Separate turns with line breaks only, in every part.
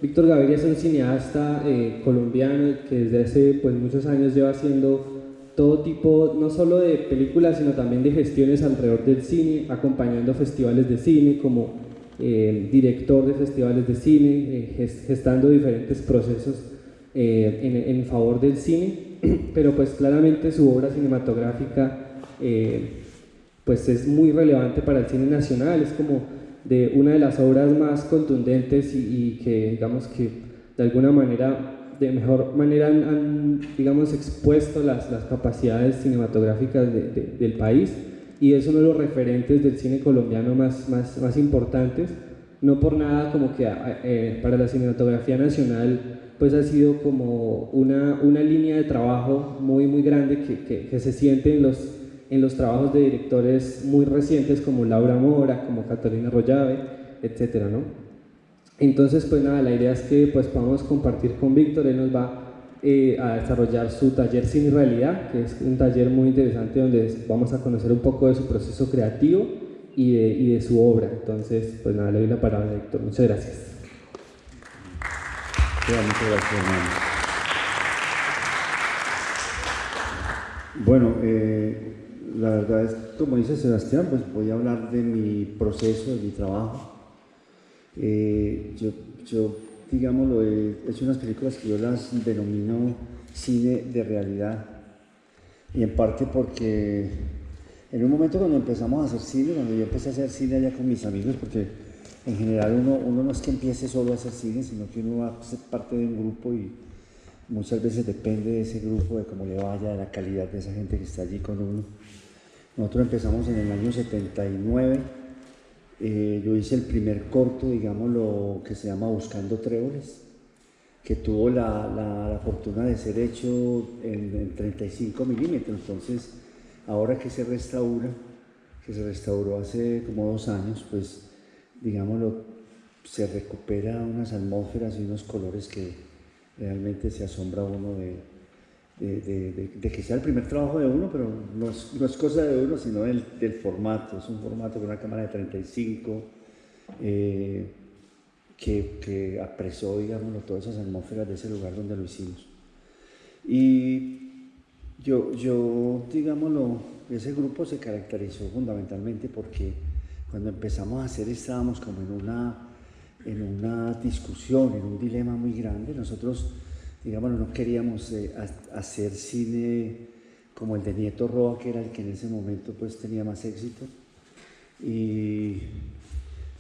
Víctor Gaviria es un cineasta colombiano que desde hace pues, muchos años lleva haciendo todo tipo, no solo de películas, sino también de gestiones alrededor del cine, acompañando festivales de cine como director de festivales de cine, gestando diferentes procesos en favor del cine, pero pues claramente su obra cinematográfica pues es muy relevante para el cine nacional, es como de una de las obras más contundentes y que digamos que de alguna manera, de mejor manera han digamos expuesto las capacidades cinematográficas del país y es uno de los referentes del cine colombiano más importantes. No por nada como que para la cinematografía nacional pues ha sido como una línea de trabajo muy grande que se siente en los trabajos de directores muy recientes como Laura Mora, como Catalina Rollave, etcétera, ¿no? Entonces, pues nada, la idea es que pues podamos compartir con Víctor, él nos va a desarrollar su taller Cine y Realidad, que es un taller muy interesante donde vamos a conocer un poco de su proceso creativo y de su obra. Entonces, pues nada, le doy la palabra a Víctor. Muchas gracias.
Sí, muchas gracias, hermano. Bueno, la verdad es, como dice Sebastián, pues voy a hablar de mi proceso, de mi trabajo. Yo, digámoslo, he hecho unas películas que yo las denomino cine de realidad. Y en parte porque en un momento cuando empezamos a hacer cine, cuando yo empecé a hacer cine allá con mis amigos, porque en general uno no es que empiece solo a hacer cine, sino que uno va a ser parte de un grupo y muchas veces depende de ese grupo, de cómo le vaya, de la calidad de esa gente que está allí con uno. Nosotros empezamos en el año 79. Yo hice el primer corto, digámoslo, que se llama Buscando Tréboles, que tuvo la fortuna de ser hecho en 35 milímetros. Entonces, ahora que se restauró hace como 2 años, pues, digámoslo, se recupera unas atmósferas y unos colores que realmente se asombra uno de que sea el primer trabajo de uno, pero no es cosa de uno, sino del formato. Es un formato con una cámara de 35 que apresó, digámoslo, todas esas atmósferas de ese lugar donde lo hicimos. Y yo digámoslo, ese grupo se caracterizó fundamentalmente porque cuando empezamos a hacer estábamos como en una discusión, en un dilema muy grande. Nosotros, digámoslo, no queríamos hacer cine como el de Nieto Roa, que era el que en ese momento pues tenía más éxito, y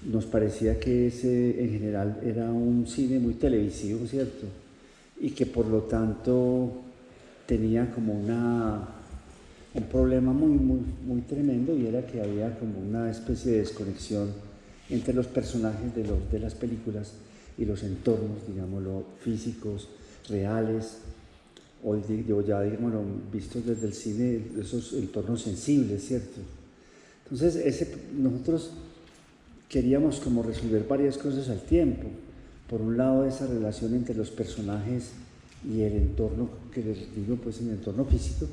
nos parecía que ese en general era un cine muy televisivo, ¿cierto? Y que por lo tanto tenía como un problema muy tremendo, y era que había como una especie de desconexión entre los personajes de las películas y los entornos, digámoslo, físicos, reales, o ya digámoslo, vistos desde el cine, esos entornos sensibles, ¿cierto? Entonces nosotros queríamos como resolver varias cosas al tiempo. Por un lado, esa relación entre los personajes y el entorno, que les digo, pues el entorno físico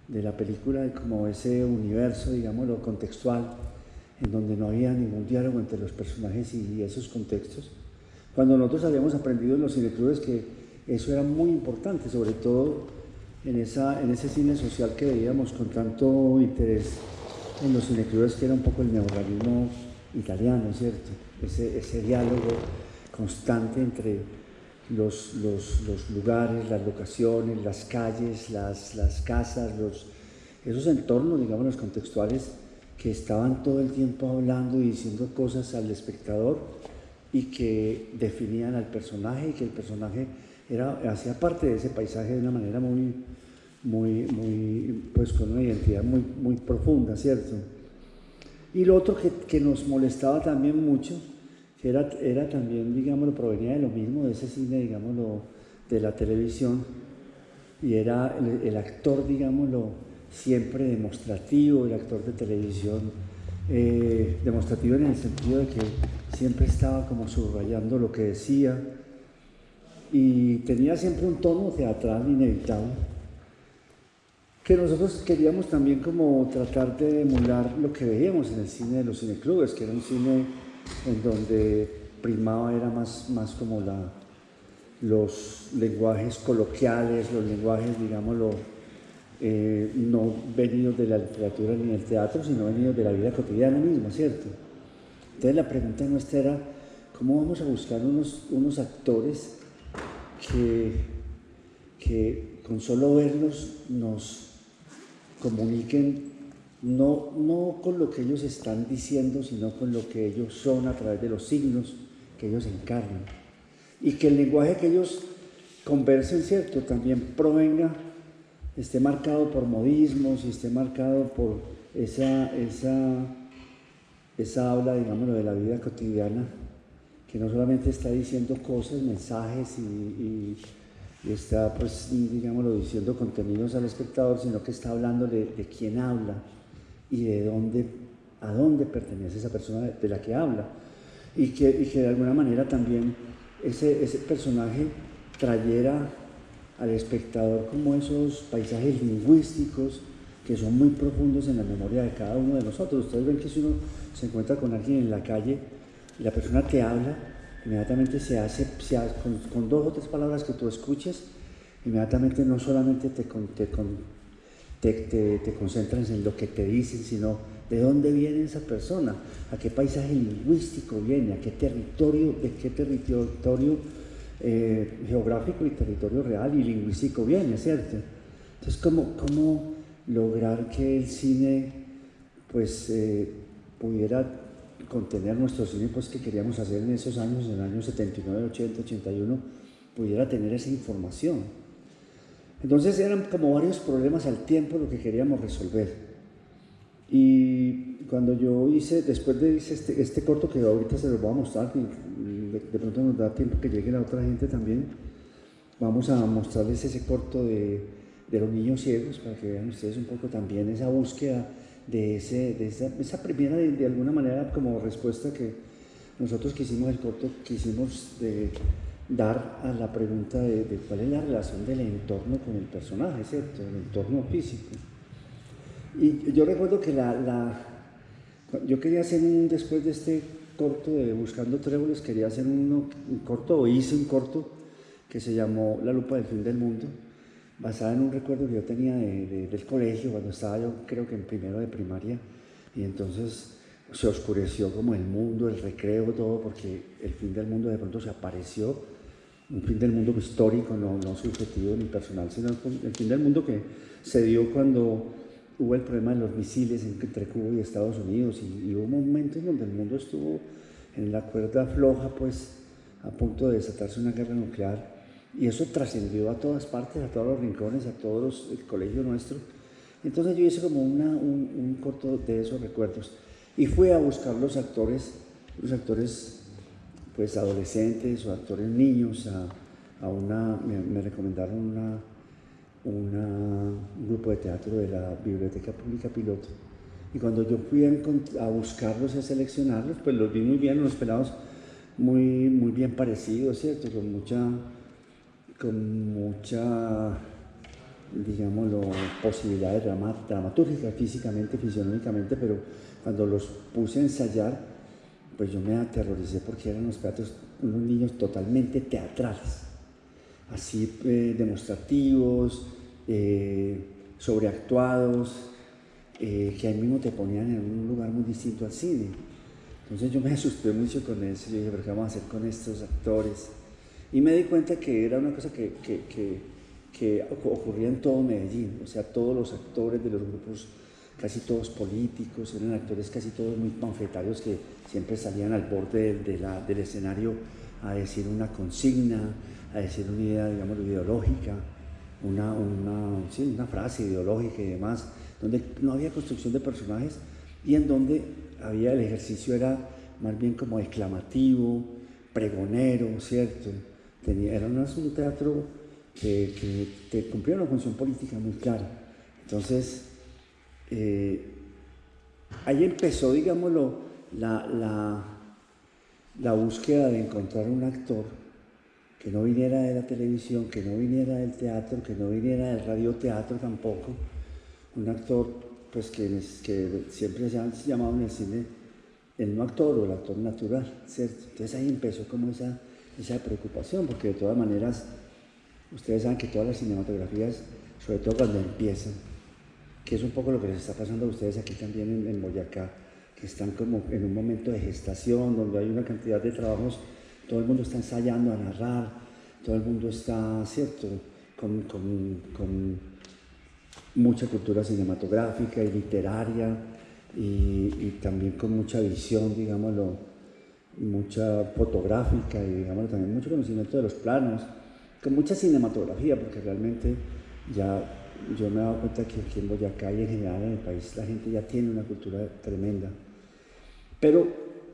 de la película, como ese universo, digámoslo, contextual, en donde no había ningún diálogo entre los personajes y esos contextos. Cuando nosotros habíamos aprendido en los cineclubes que eso era muy importante, sobre todo en ese cine social que veíamos con tanto interés en los cineclubes, que era un poco el neorrealismo italiano, ¿cierto? Ese diálogo constante entre los lugares, las locaciones, las calles, las casas, esos entornos, digamos, los contextuales, que estaban todo el tiempo hablando y diciendo cosas al espectador y que definían al personaje, y que el personaje hacía parte de ese paisaje de una manera pues con una identidad muy profunda, ¿cierto? Y lo otro que nos molestaba también mucho, que era también, digámoslo, provenía de lo mismo, de ese cine, digámoslo, de la televisión, y era el actor, digámoslo, siempre demostrativo, el actor de televisión, demostrativo en el sentido de que siempre estaba como subrayando lo que decía, y tenía siempre un tono teatral inevitable, que nosotros queríamos también como tratar de emular lo que veíamos en el cine de los cineclubes, que era un cine en donde primaba era más como los lenguajes coloquiales, los lenguajes, digámoslo, no venidos de la literatura ni del teatro, sino venidos de la vida cotidiana misma, ¿cierto? Entonces la pregunta nuestra era, ¿cómo vamos a buscar unos actores que con solo verlos nos comuniquen no con lo que ellos están diciendo, sino con lo que ellos son a través de los signos que ellos encarnan? Y que el lenguaje que ellos conversen, ¿cierto?, también provenga, esté marcado por modismos y esté marcado por esa habla, digámoslo, de la vida cotidiana, que no solamente está diciendo cosas, mensajes y está, pues, digámoslo, diciendo contenidos al espectador, sino que está hablando de quién habla y a dónde pertenece esa persona de la que habla. Y que de alguna manera también ese personaje trayera al espectador como esos paisajes lingüísticos que son muy profundos en la memoria de cada uno de nosotros. Ustedes ven que si uno se encuentra con alguien en la calle y la persona te habla, inmediatamente con 2 o 3 palabras que tú escuches, inmediatamente no solamente te concentras en lo que te dicen, sino de dónde viene esa persona, a qué paisaje lingüístico viene, de qué territorio geográfico y territorio real y lingüístico viene, ¿cierto? Entonces, ¿cómo lograr que el cine, pues, pudiera contener nuestro cine, pues, que queríamos hacer en esos años, en el año 79, 80, 81, pudiera tener esa información? Entonces eran como varios problemas al tiempo lo que queríamos resolver. Y cuando yo después de este corto que ahorita se los voy a mostrar, y de pronto nos da tiempo que llegue la otra gente también, vamos a mostrarles ese corto de los niños ciegos, para que vean ustedes un poco también esa búsqueda de esa primera, de alguna manera, como respuesta que nosotros quisimos dar a la pregunta de cuál es la relación del entorno con el personaje, ¿cierto? El entorno físico. Y yo recuerdo que yo quería hacer después de este corto de Buscando Tréboles, quería hacer un corto, o hice un corto que se llamó La lupa del fin del mundo, basada en un recuerdo que yo tenía del colegio, cuando estaba yo creo que en primero de primaria, y entonces se oscureció como el mundo, el recreo, todo, porque el fin del mundo de pronto se apareció, un fin del mundo histórico, no subjetivo ni personal, sino el fin del mundo que se dio cuando hubo el problema de los misiles entre Cuba y Estados Unidos, y hubo momentos en donde el mundo estuvo en la cuerda floja, pues a punto de desatarse una guerra nuclear, y eso trascendió a todas partes, a todos los rincones, a todos el colegio nuestro. Entonces yo hice como un corto de esos recuerdos y fui a buscar los actores pues adolescentes o actores niños, me recomendaron un grupo de teatro de la Biblioteca Pública Piloto, y cuando yo fui a buscarlos y a seleccionarlos, pues los vi muy bien, unos pelados muy, muy bien parecidos, ¿cierto? Con mucha, digámoslo, posibilidades dramatúrgicas, físicamente, fisionómicamente, pero cuando los puse a ensayar, pues yo me aterroricé porque eran unos niños totalmente teatrales, así demostrativos, sobreactuados, que ahí mismo te ponían en un lugar muy distinto al cine. Entonces yo me asusté mucho con eso, yo dije, ¿pero qué vamos a hacer con estos actores? Y me di cuenta que era una cosa que ocurría en todo Medellín, o sea, todos los actores de los grupos, casi todos políticos, eran actores casi todos muy panfletarios que siempre salían al borde del escenario a decir una consigna, a decir una idea, digamos, ideológica, una frase ideológica y demás, donde no había construcción de personajes y en donde el ejercicio era más bien como exclamativo, pregonero, ¿cierto? Era un teatro que cumplía una función política muy clara. Entonces, ahí empezó, digámoslo, la búsqueda de encontrar un actor que no viniera de la televisión, que no viniera del teatro, que no viniera del radioteatro tampoco, un actor pues que siempre se ha llamado en el cine el no actor o el actor natural, ¿cierto? Entonces ahí empezó como esa preocupación, porque de todas maneras, ustedes saben que todas las cinematografías, sobre todo cuando empiezan, que es un poco lo que les está pasando a ustedes aquí también en Boyacá, que están como en un momento de gestación, donde hay una cantidad de trabajos, todo el mundo está ensayando a narrar, todo el mundo está, ¿cierto?, con mucha cultura cinematográfica y literaria y también con mucha visión, digámoslo, mucha fotográfica y digámoslo, también mucho conocimiento de los planos, con mucha cinematografía, porque realmente ya yo me he dado cuenta que aquí en Boyacá y en general en el país la gente ya tiene una cultura tremenda. Pero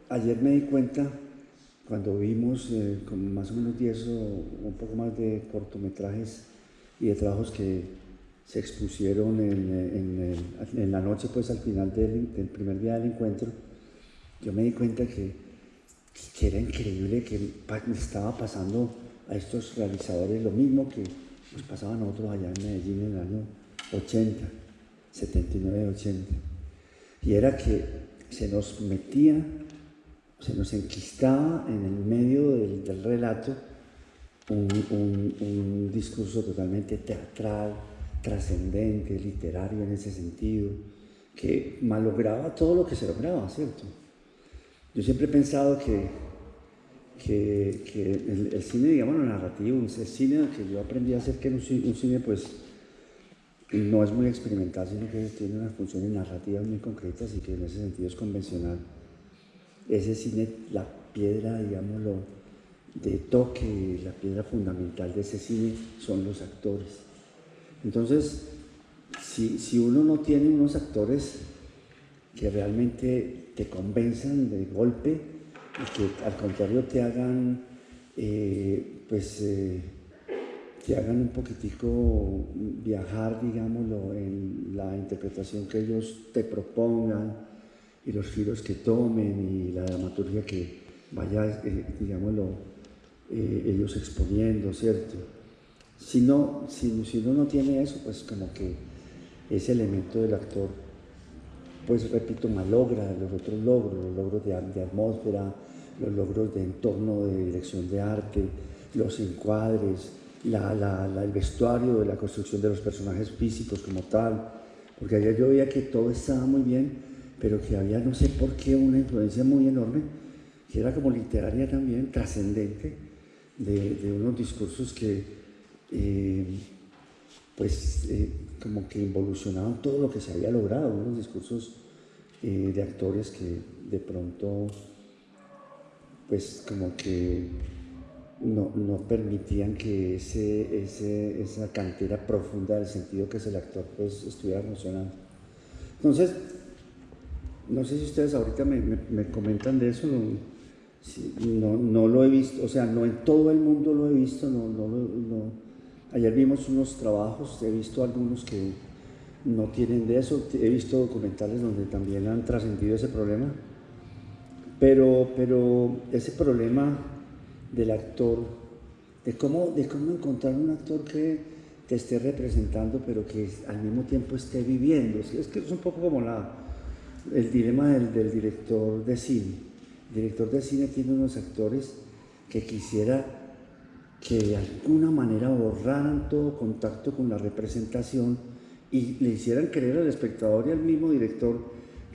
ayer me di cuenta, cuando vimos como más o menos 10 o un poco más de cortometrajes y de trabajos que se expusieron en la noche, pues al final del primer día del encuentro, yo me di cuenta que era increíble que estaba pasando a estos realizadores lo mismo que nos pasaba a nosotros allá en Medellín en el año 80, 79, 80. Y era que se nos metía, se nos enquistaba en el medio del relato un discurso totalmente teatral, trascendente, literario en ese sentido, que malograba todo lo que se lograba, ¿cierto? Yo siempre he pensado que el cine, digamos, lo narrativo, el cine que yo aprendí a hacer, que era un cine, pues, no es muy experimental, sino que tiene unas funciones narrativas muy concretas y que en ese sentido es convencional. Ese cine, la piedra, digámoslo, de toque, la piedra fundamental de ese cine son los actores. Entonces, si uno no tiene unos actores que realmente te convenzan de golpe y que al contrario te hagan, te hagan un poquitico viajar, digámoslo, en la interpretación que ellos te propongan y los giros que tomen y la dramaturgia que vaya, digámoslo, ellos exponiendo, ¿cierto? Si uno no tiene eso, pues como que ese elemento del actor, pues repito, malogra los otros logros, los logros de atmósfera, los logros de entorno, de dirección de arte, los encuadres, el vestuario, de la construcción de los personajes físicos como tal, porque ayer yo veía que todo estaba muy bien, pero que había no sé por qué una influencia muy enorme, que era como literaria también, trascendente, de unos discursos que como que involucionaban todo lo que se había logrado, unos discursos de actores que de pronto pues como que no permitían que esa cantera profunda del sentido que es el actor pues estuviera funcionando. Entonces, no sé si ustedes ahorita me comentan de eso, no lo he visto, o sea, no en todo el mundo lo he visto, ayer vimos unos trabajos, he visto algunos que no tienen de eso, he visto documentales donde también han trascendido ese problema, pero ese problema del actor, de cómo encontrar un actor que te esté representando, pero que al mismo tiempo esté viviendo, es que es un poco como el dilema del director de cine. El director de cine tiene unos actores que quisiera que de alguna manera borraran todo contacto con la representación y le hicieran creer al espectador y al mismo director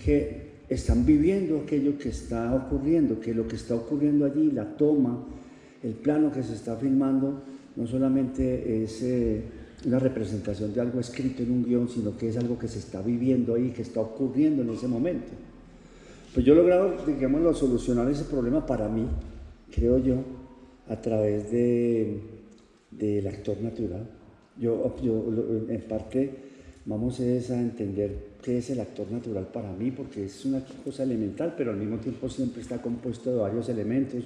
que están viviendo aquello que está ocurriendo, que lo que está ocurriendo allí, la toma, el plano que se está filmando, no solamente es una representación de algo escrito en un guión, sino que es algo que se está viviendo ahí, que está ocurriendo en ese momento. Pues yo he logrado, digámoslo, solucionar ese problema para mí, creo yo, a través del actor natural. Yo en parte vamos a entender qué es el actor natural para mí, porque es una cosa elemental, pero al mismo tiempo siempre está compuesto de varios elementos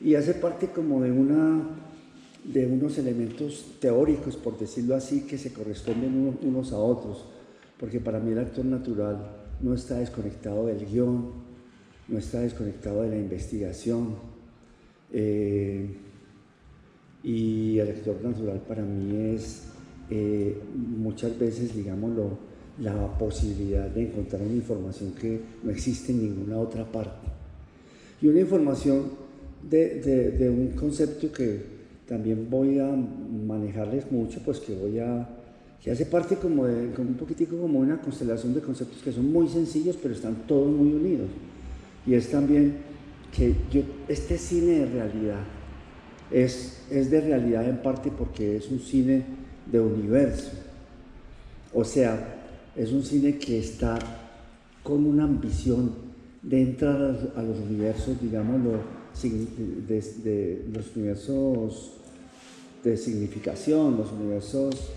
y hace parte como de unos elementos teóricos, por decirlo así, que se corresponden unos a otros, porque para mí el actor natural no está desconectado del guión, no está desconectado de la investigación, y el actor natural para mí es muchas veces, digámoslo, la posibilidad de encontrar una información que no existe en ninguna otra parte. Y una información de un concepto que también voy a manejarles mucho, pues que hace parte como un poquitico como una constelación de conceptos que son muy sencillos, pero están todos muy unidos. Y es también que este cine de realidad es de realidad en parte porque es un cine de universo. O sea, es un cine que está con una ambición de entrar a los universos, digámoslo, de los universos de significación, los universos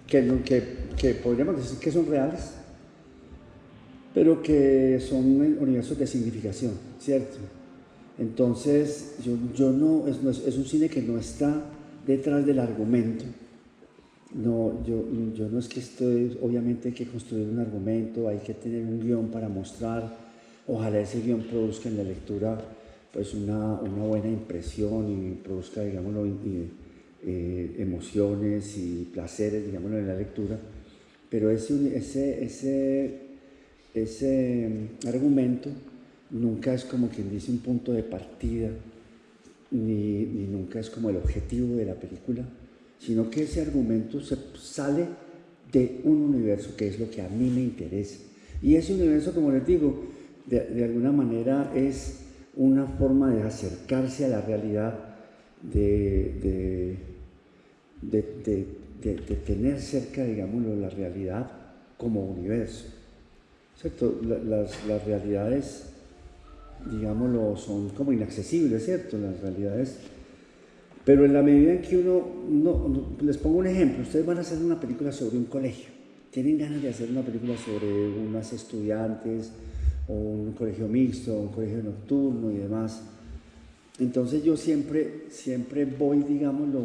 que podríamos decir que son reales, pero que son universos de significación, ¿cierto? Entonces, es un cine que no está detrás del argumento. No, yo no es que obviamente hay que construir un argumento, hay que tener un guión para mostrar, ojalá ese guión produzca en la lectura pues una buena impresión y produzca, digámoslo, emociones y placeres, digámoslo, en la lectura, pero ese argumento nunca es como quien dice un punto de partida, ni nunca es como el objetivo de la película, sino que ese argumento sale de un universo que es lo que a mí me interesa. Y ese universo, como les digo, de alguna manera es una forma de acercarse a la realidad, de tener cerca, digámoslo, la realidad como universo. ¿Cierto? Las realidades, digámoslo, son como inaccesibles, ¿cierto? Las realidades. Pero en la medida en que les pongo un ejemplo, ustedes van a hacer una película sobre un colegio, tienen ganas de hacer una película sobre unas estudiantes, o un colegio mixto, un colegio nocturno y demás. Entonces yo siempre voy, digámoslo,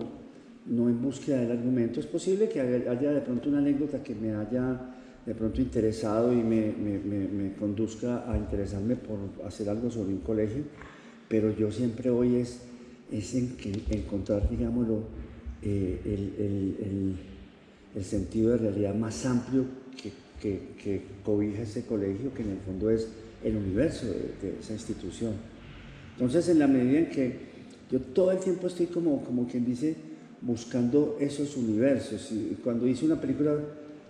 no en búsqueda del argumento. Es posible que haya de pronto una anécdota que me haya de pronto interesado y me conduzca a interesarme por hacer algo sobre un colegio, pero yo siempre voy es encontrar, digámoslo, el sentido de realidad más amplio que cobija ese colegio, que en el fondo es el universo de esa institución. Entonces, en la medida en que yo todo el tiempo estoy como quien dice, buscando esos universos. Y cuando hice una película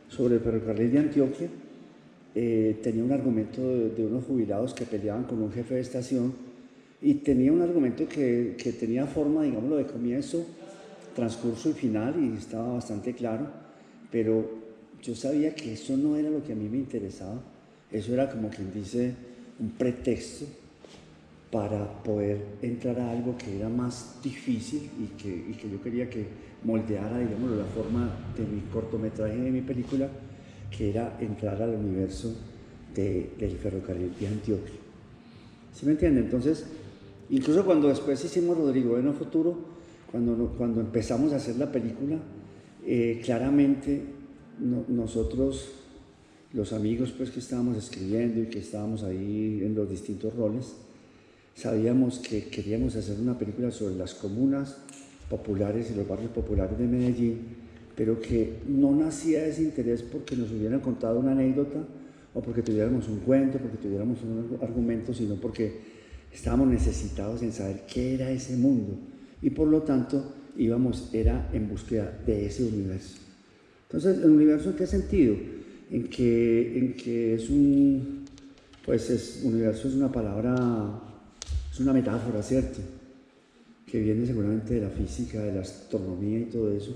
sobre el ferrocarril de Antioquia, tenía un argumento de unos jubilados que peleaban con un jefe de estación, y tenía un argumento que tenía forma, digámoslo, de comienzo, transcurso y final, y estaba bastante claro, pero yo sabía que eso no era lo que a mí me interesaba. Eso era como quien dice un pretexto para poder entrar a algo que era más difícil y que yo quería que moldeara, digámoslo, la forma de mi cortometraje, de mi película, que era entrar al universo del ferrocarril de Antioquia. ¿Sí me entienden? Entonces, incluso cuando después hicimos Rodrigo Bueno Futuro, cuando empezamos a hacer la película, claramente nosotros, los amigos pues que estábamos escribiendo y que estábamos ahí en los distintos roles, sabíamos que queríamos hacer una película sobre las comunas populares y los barrios populares de Medellín, pero que no nacía ese interés porque nos hubieran contado una anécdota o porque tuviéramos un cuento, porque tuviéramos un argumento, sino porque estábamos necesitados en saber qué era ese mundo y por lo tanto era en búsqueda de ese universo. Entonces, ¿el universo en qué sentido? En que es universo es una palabra, es una metáfora, ¿cierto? Que viene seguramente de la física, de la astronomía y todo eso,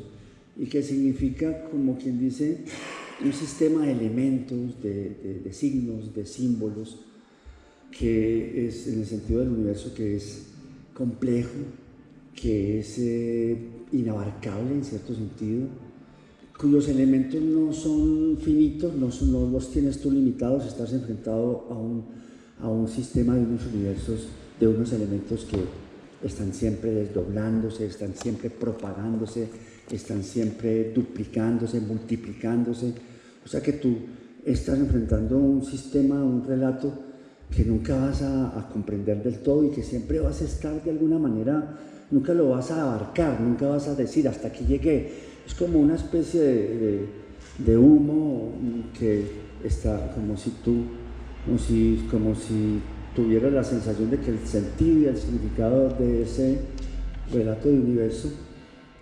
y que significa, como quien dice, un sistema de elementos, de signos, de símbolos, que es en el sentido del universo que es complejo, que es inabarcable en cierto sentido, cuyos elementos no son finitos, no los tienes tú limitados, estás enfrentado a un sistema de unos universos, de unos elementos que están siempre desdoblándose, están siempre propagándose, están siempre duplicándose, multiplicándose. O sea que tú estás enfrentando un sistema, un relato que nunca vas a comprender del todo y que siempre vas a estar de alguna manera, nunca lo vas a abarcar, nunca vas a decir hasta aquí llegué. Es como una especie de humo que está como si tuvieras la sensación de que el sentido y el significado de ese relato de universo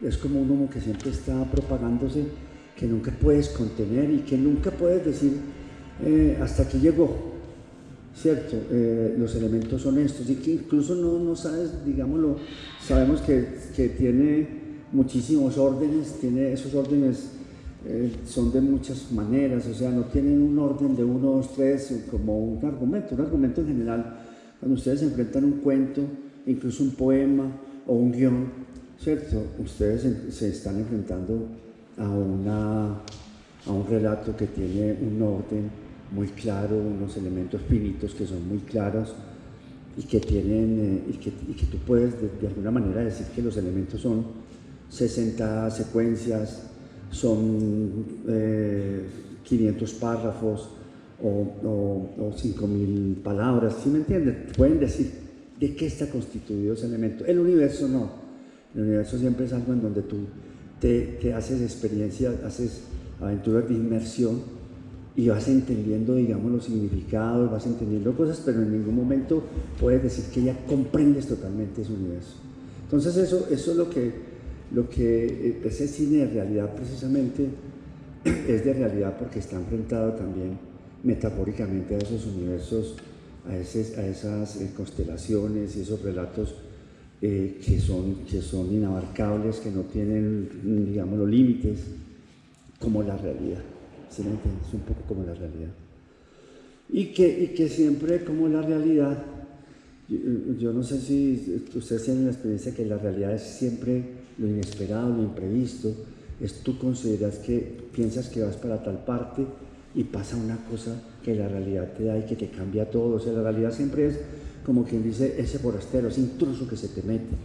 es como un humo que siempre está propagándose, que nunca puedes contener y que nunca puedes decir hasta aquí llegó, ¿cierto? Los elementos son estos y que incluso no sabes, digámoslo, sabemos que tiene muchísimos órdenes, tiene esos órdenes son de muchas maneras, o sea, no tienen un orden de 1, 2, 3 como un argumento en general. Cuando ustedes se enfrentan a un cuento, incluso un poema o un guión, ¿cierto? Ustedes se están enfrentando a un relato que tiene un orden muy claro, unos elementos finitos que son muy claros y que tienen y que tú puedes de alguna manera decir que los elementos son 60 secuencias, son 500 párrafos o 5000 palabras, ¿sí me entienden? Pueden decir de qué está constituido ese elemento. El universo no. El universo siempre es algo en donde tú te haces experiencias, haces aventuras de inmersión y vas entendiendo, digamos, los significados, vas entendiendo cosas, pero en ningún momento puedes decir que ya comprendes totalmente ese universo. Entonces eso es lo que ese cine de realidad precisamente es de realidad porque está enfrentado también metafóricamente a esos universos, a esas constelaciones y esos relatos que son inabarcables, que no tienen, digamos, los límites, como la realidad. ¿Sí me entiendes? Es un poco como la realidad. Y que siempre como la realidad, yo no sé si ustedes tienen la experiencia que la realidad es siempre lo inesperado, lo imprevisto. Tú piensas que vas para tal parte y pasa una cosa que la realidad te da y que te cambia todo. O sea, la realidad siempre es como quien dice ese forastero, ese intruso que se te mete.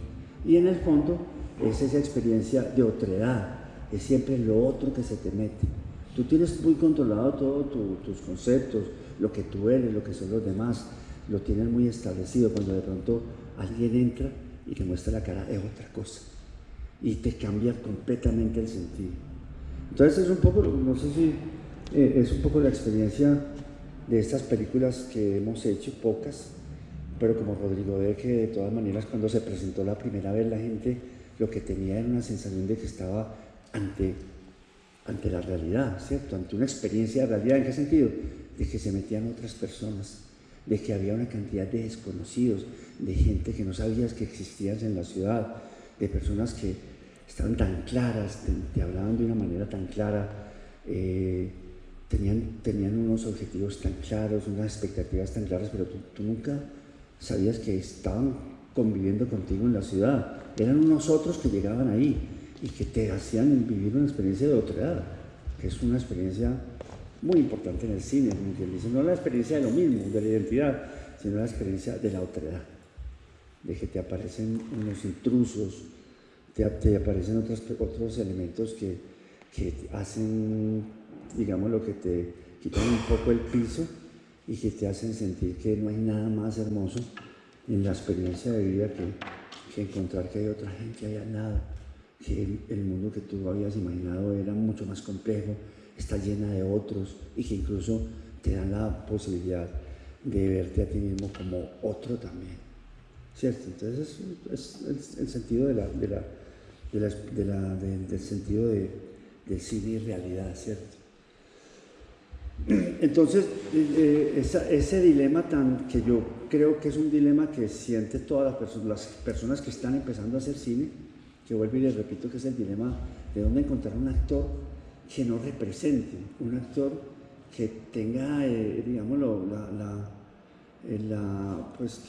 Y en el fondo es esa experiencia de otredad, es siempre lo otro que se te mete. Tú tienes muy controlado todos tus conceptos, lo que tú eres, lo que son los demás, lo tienes muy establecido. Cuando de pronto alguien entra y te muestra la cara, es otra cosa. Y te cambia completamente el sentido. Entonces es un poco, no sé si es un poco la experiencia de estas películas que hemos hecho, pocas, pero como Rodrigo ve que de todas maneras cuando se presentó la primera vez la gente lo que tenía era una sensación de que estaba ante la realidad, ¿cierto? Ante una experiencia de realidad. ¿En qué sentido? De que se metían otras personas, de que había una cantidad de desconocidos, de gente que no sabías que existían en la ciudad, de personas que estaban tan claras, te hablaban de una manera tan clara, tenían unos objetivos tan claros, unas expectativas tan claras, pero tú nunca sabías que estaban conviviendo contigo en la ciudad. Eran unos otros que llegaban ahí y que te hacían vivir una experiencia de otredad, que es una experiencia muy importante en el cine, como quien dice, no la experiencia de lo mismo, de la identidad, sino la experiencia de la otredad, de que te aparecen unos intrusos, te aparecen otros elementos que hacen, digamos, lo que te quitan un poco el piso y que te hacen sentir que no hay nada más hermoso en la experiencia de vida que encontrar que hay otra gente allá al lado, que el mundo que tú habías imaginado era mucho más complejo, está llena de otros y que incluso te dan la posibilidad de verte a ti mismo como otro también, ¿cierto? Entonces es el sentido del sentido del cine y realidad, ¿cierto? Entonces, ese dilema que yo creo que es un dilema que siente todas las personas que están empezando a hacer cine, que vuelvo y les repito que es el dilema de dónde encontrar un actor que no represente, un actor que tenga, digámoslo, pues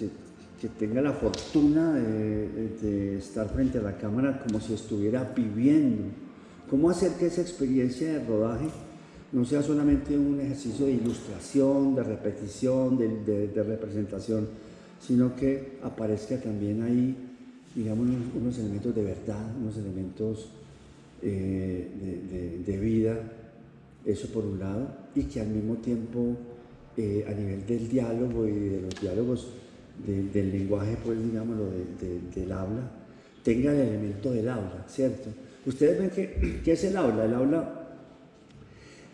que tenga la fortuna de estar frente a la cámara como si estuviera viviendo. ¿Cómo hacer que esa experiencia de rodaje no sea solamente un ejercicio de ilustración, de repetición, de representación, sino que aparezca también ahí, digamos, unos elementos de verdad, unos elementos de vida, eso por un lado, y que al mismo tiempo, a nivel del diálogo y de los diálogos, del lenguaje, pues, digámoslo, del habla, tenga el elemento del habla, ¿cierto? Ustedes ven ¿qué es el habla? El habla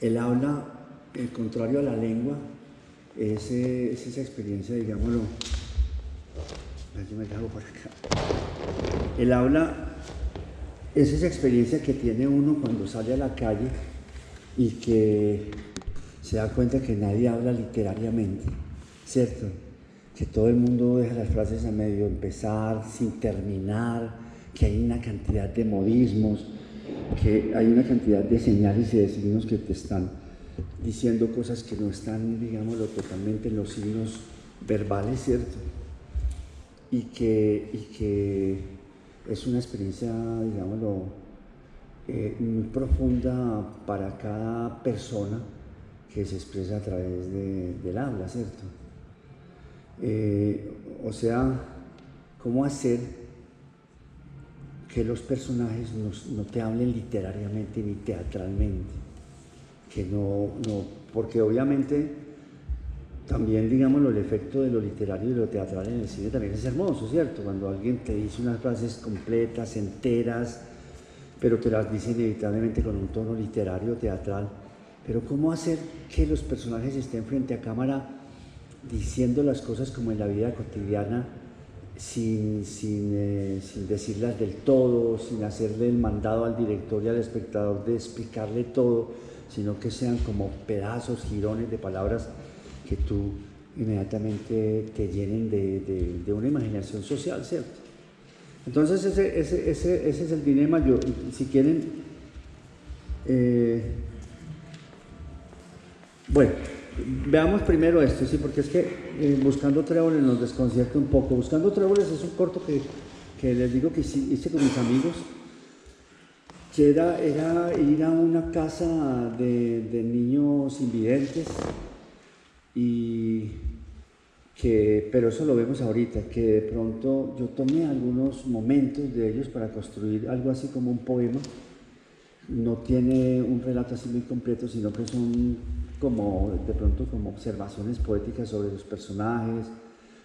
El habla, el contrario a la lengua, es esa experiencia, digámoslo, yo me hago por acá. El habla es esa experiencia que tiene uno cuando sale a la calle y que se da cuenta que nadie habla literariamente, ¿cierto? Que todo el mundo deja las frases a medio empezar, sin terminar, que hay una cantidad de modismos, que hay una cantidad de señales y de signos que te están diciendo cosas que no están, digámoslo, totalmente en los signos verbales, ¿cierto? Y que es una experiencia, digámoslo, muy profunda para cada persona que se expresa a través del habla, ¿cierto? O sea, ¿cómo hacer que los personajes no te hablen literariamente ni teatralmente? Que porque obviamente también, digámoslo, el efecto de lo literario y de lo teatral en el cine también es hermoso, ¿cierto? Cuando alguien te dice unas frases completas, enteras, pero te las dice inevitablemente con un tono literario, teatral. Pero ¿cómo hacer que los personajes estén frente a cámara diciendo las cosas como en la vida cotidiana, sin decirlas del todo, sin hacerle el mandado al director y al espectador de explicarle todo, sino que sean como pedazos, jirones de palabras que tú inmediatamente te llenen de una imaginación social, ¿cierto? Entonces ese es el dilema. Yo, si quieren, bueno, veamos primero esto, sí, porque es que Buscando Tréboles nos desconcierta un poco. Buscando Tréboles es un corto que les digo que hice con mis amigos, que era ir a una casa de niños invidentes, pero eso lo vemos ahorita, que de pronto yo tomé algunos momentos de ellos para construir algo así como un poema. No tiene un relato así muy completo, sino que son de pronto como observaciones poéticas sobre los personajes,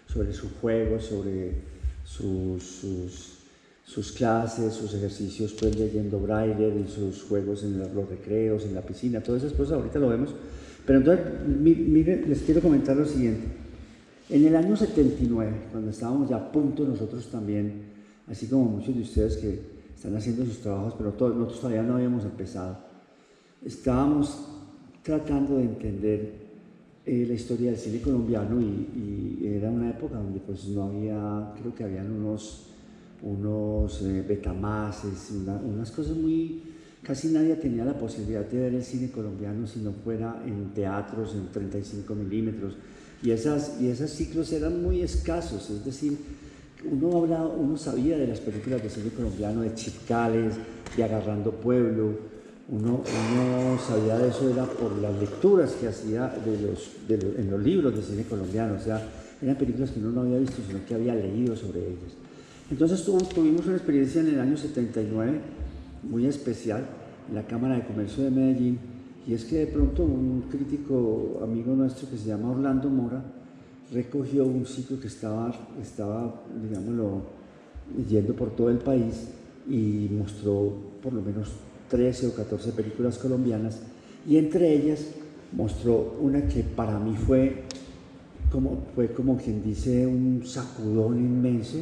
sobre sus juegos, sobre sus clases, sus ejercicios pues leyendo braille, y sus juegos en los recreos, en la piscina, todas esas cosas ahorita lo vemos. Pero entonces, miren, les quiero comentar lo siguiente. En el año 79, cuando estábamos ya a punto nosotros también, así como muchos de ustedes que están haciendo sus trabajos, pero nosotros todavía no habíamos empezado, estábamos tratando de entender la historia del cine colombiano y era una época donde pues no había, creo que habían unos Betamases, unas cosas casi nadie tenía la posibilidad de ver el cine colombiano si no fuera en teatros, en 35 milímetros, y esos ciclos eran muy escasos, es decir, uno sabía de las películas de cine colombiano, de Chicales, de Agarrando Pueblo, uno sabía de eso, era por las lecturas que hacía en los libros de cine colombiano, o sea, eran películas que uno no había visto, sino que había leído sobre ellas. Entonces tuvimos una experiencia en el año 79 muy especial en la Cámara de Comercio de Medellín, y es que de pronto un crítico amigo nuestro que se llama Orlando Mora recogió un ciclo que estaba, digámoslo, yendo por todo el país y mostró por lo menos 13 o 14 películas colombianas, y entre ellas mostró una que para mí fue como quien dice un sacudón inmenso,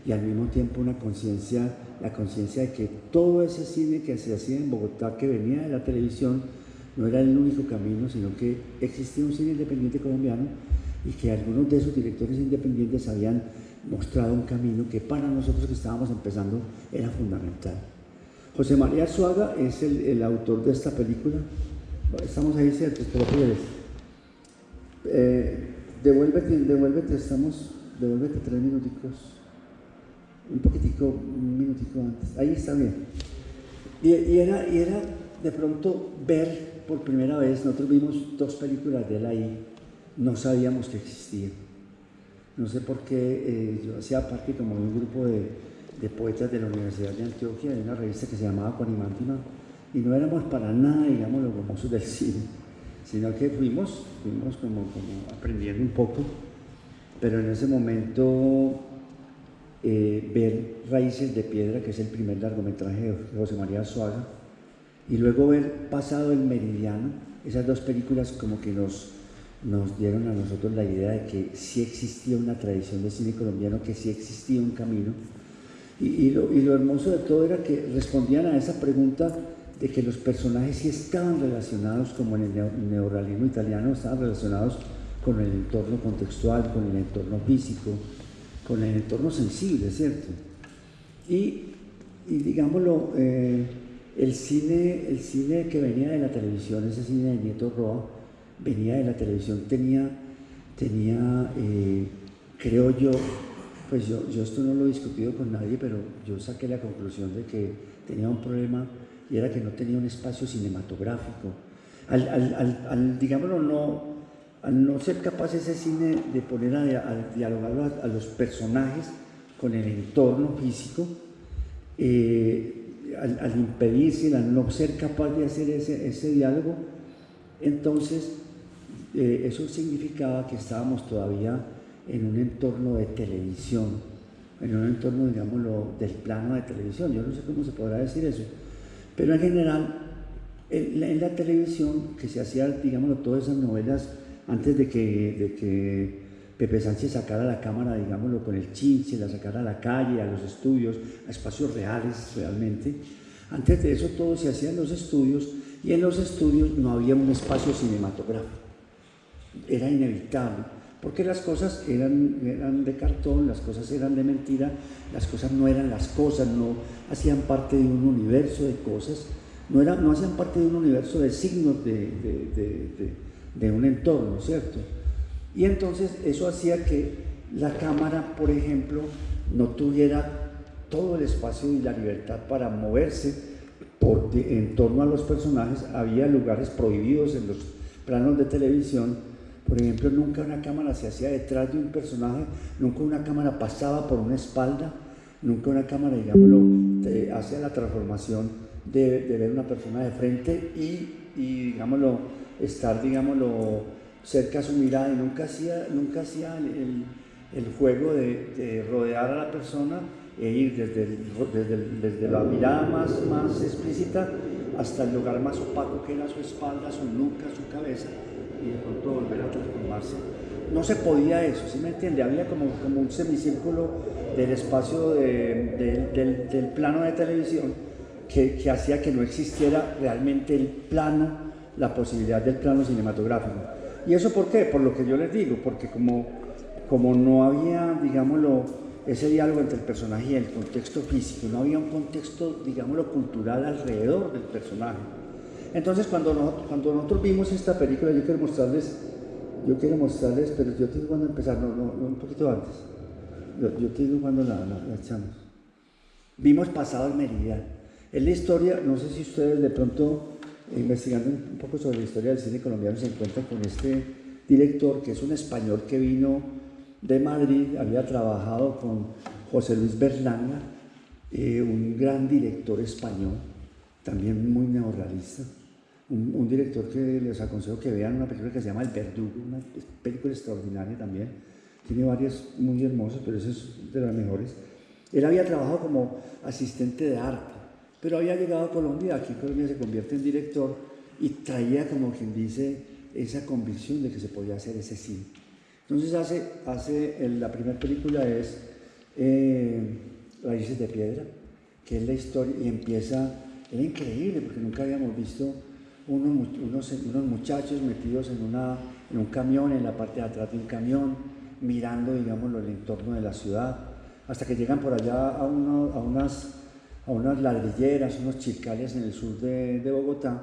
y al mismo tiempo la conciencia de que todo ese cine que se hacía en Bogotá, que venía de la televisión, no era el único camino, sino que existía un cine independiente colombiano y que algunos de esos directores independientes habían mostrado un camino que para nosotros que estábamos empezando era fundamental. José María Arzuaga es el autor de esta película. Estamos ahí, ¿cierto? Espero que devuélvete 3 minuticos. Un minutico antes. Ahí está bien. Y era de pronto ver por primera vez, nosotros vimos 2 películas de él ahí, no sabíamos que existían. No sé por qué, yo hacía parte como de un grupo de poetas de la Universidad de Antioquia, de una revista que se llamaba Cuanimántima, y no éramos para nada, digamos, los famosos del cine, sino que fuimos como aprendiendo un poco, pero en ese momento ver Raíces de Piedra, que es el primer largometraje de José María Arzuaga, y luego ver Pasado el Meridiano, esas dos películas como que nos dieron a nosotros la idea de que sí existía una tradición de cine colombiano, que sí existía un camino. Y lo hermoso de todo era que respondían a esa pregunta de que los personajes sí estaban relacionados, como en el neorrealismo italiano, estaban relacionados con el entorno contextual, con el entorno físico, con el entorno sensible, ¿cierto? Y digámoslo, el cine que venía de la televisión, ese cine de Nieto Roa, venía de la televisión, tenía creo yo, pues yo esto no lo he discutido con nadie, pero yo saqué la conclusión de que tenía un problema y era que no tenía un espacio cinematográfico. Digámoslo, al no ser capaz ese cine de poner a dialogar a los personajes con el entorno físico, al impedirse, al no ser capaz de hacer ese diálogo, entonces eso significaba que estábamos todavía en un entorno de televisión, en un entorno, digámoslo, del plano de televisión. Yo no sé cómo se podrá decir eso, pero en general, en la televisión, que se hacía, digámoslo, todas esas novelas, antes de que Pepe Sánchez sacara la cámara, digámoslo, con el chinche, la sacara a la calle, a los estudios, a espacios reales realmente. Antes de eso todo se hacía en los estudios, y en los estudios no había un espacio cinematográfico. Era inevitable, porque las cosas eran de cartón, las cosas eran de mentira, las cosas no eran las cosas, no hacían parte de un universo de cosas, no hacían parte de un universo de signos de un entorno, ¿cierto? Y entonces eso hacía que la cámara, por ejemplo, no tuviera todo el espacio y la libertad para moverse en torno a los personajes. Había lugares prohibidos en los planos de televisión. Por ejemplo, nunca una cámara se hacía detrás de un personaje, nunca una cámara pasaba por una espalda, nunca una cámara, digámoslo, hacía la transformación de ver una persona de frente y digámoslo, estar, digámoslo, cerca a su mirada, y nunca hacía el juego de rodear a la persona e ir desde la mirada más explícita hasta el lugar más opaco que era su espalda, su nuca, su cabeza, y de pronto volver a transformarse. No se podía eso, ¿sí me entiende? Había como un semicírculo del espacio del plano de televisión que hacía que no existiera realmente el plano, la posibilidad del plano cinematográfico. ¿Y eso por qué? Por lo que yo les digo, porque como no había, digámoslo, ese diálogo entre el personaje y el contexto físico, no había un contexto, digámoslo, cultural alrededor del personaje. Entonces, cuando nosotros vimos esta película, yo quiero mostrarles, pero yo te digo cuándo empezar, no, un poquito antes. Yo te digo cuándo la echamos. Vimos Pasado el Meridiano. Es la historia, no sé si ustedes de pronto, investigando un poco sobre la historia del cine colombiano, se encuentran con este director, que es un español que vino de Madrid, había trabajado con José Luis Berlanga, un gran director español, también muy neorrealista, un director que les aconsejo que vean, una película que se llama El Verdugo, una película extraordinaria también, tiene varias muy hermosas, pero esa es de las mejores. Él había trabajado como asistente de arte, pero había llegado a Colombia, aquí en Colombia se convierte en director y traía, como quien dice, esa convicción de que se podía hacer ese cine. Entonces la primera película es Raíces de Piedra, que es la historia, y empieza, era increíble porque nunca habíamos visto unos muchachos metidos en un camión, en la parte de atrás de un camión, mirando, digámoslo, el entorno de la ciudad, hasta que llegan por allá a unas ladrilleras, unos chircales en el sur de Bogotá,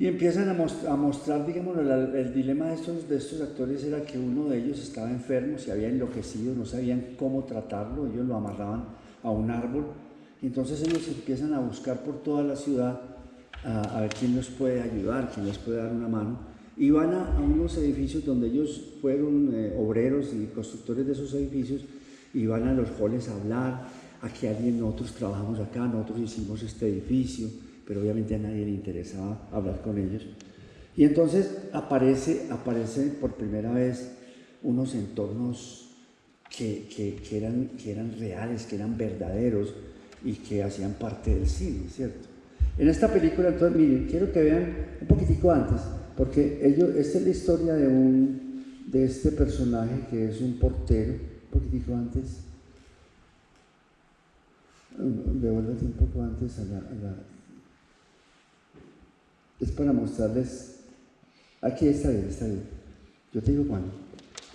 y empiezan a mostrar, digamos, el dilema de estos actores era que uno de ellos estaba enfermo, se había enloquecido, no sabían cómo tratarlo, ellos lo amarraban a un árbol, y entonces ellos empiezan a buscar por toda la ciudad a ver quién los puede ayudar, quién les puede dar una mano, y van a unos edificios donde ellos fueron obreros y constructores de esos edificios, y van a los halls a hablar, aquí nosotros trabajamos acá, nosotros hicimos este edificio, pero obviamente a nadie le interesaba hablar con ellos. Y entonces aparece por primera vez unos entornos que eran reales, que eran verdaderos y que hacían parte del cine, ¿cierto? En esta película, entonces, miren, quiero que vean un poquitico antes, porque esta es la historia de este personaje que es un portero, un poquitico antes. Devuélvete un poco antes a la... Es para mostrarles... Aquí está bien, está bien. Yo te digo cuándo.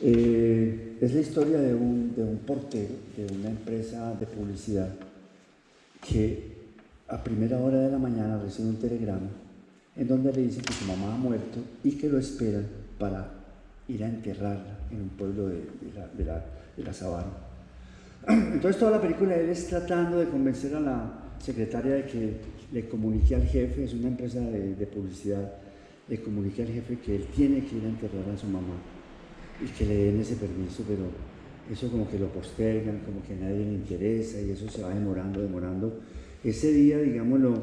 Es la historia de un portero de una empresa de publicidad que a primera hora de la mañana recibe un telegrama en donde le dicen que su mamá ha muerto y que lo esperan para ir a enterrarla en un pueblo de la sabana. Entonces toda la película él es tratando de convencer a la secretaria de que le comunique al jefe, es una empresa de publicidad, le comunique al jefe que él tiene que ir a enterrar a su mamá y que le den ese permiso, pero eso como que lo postergan, como que a nadie le interesa y eso se va demorando. Ese día, digámoslo,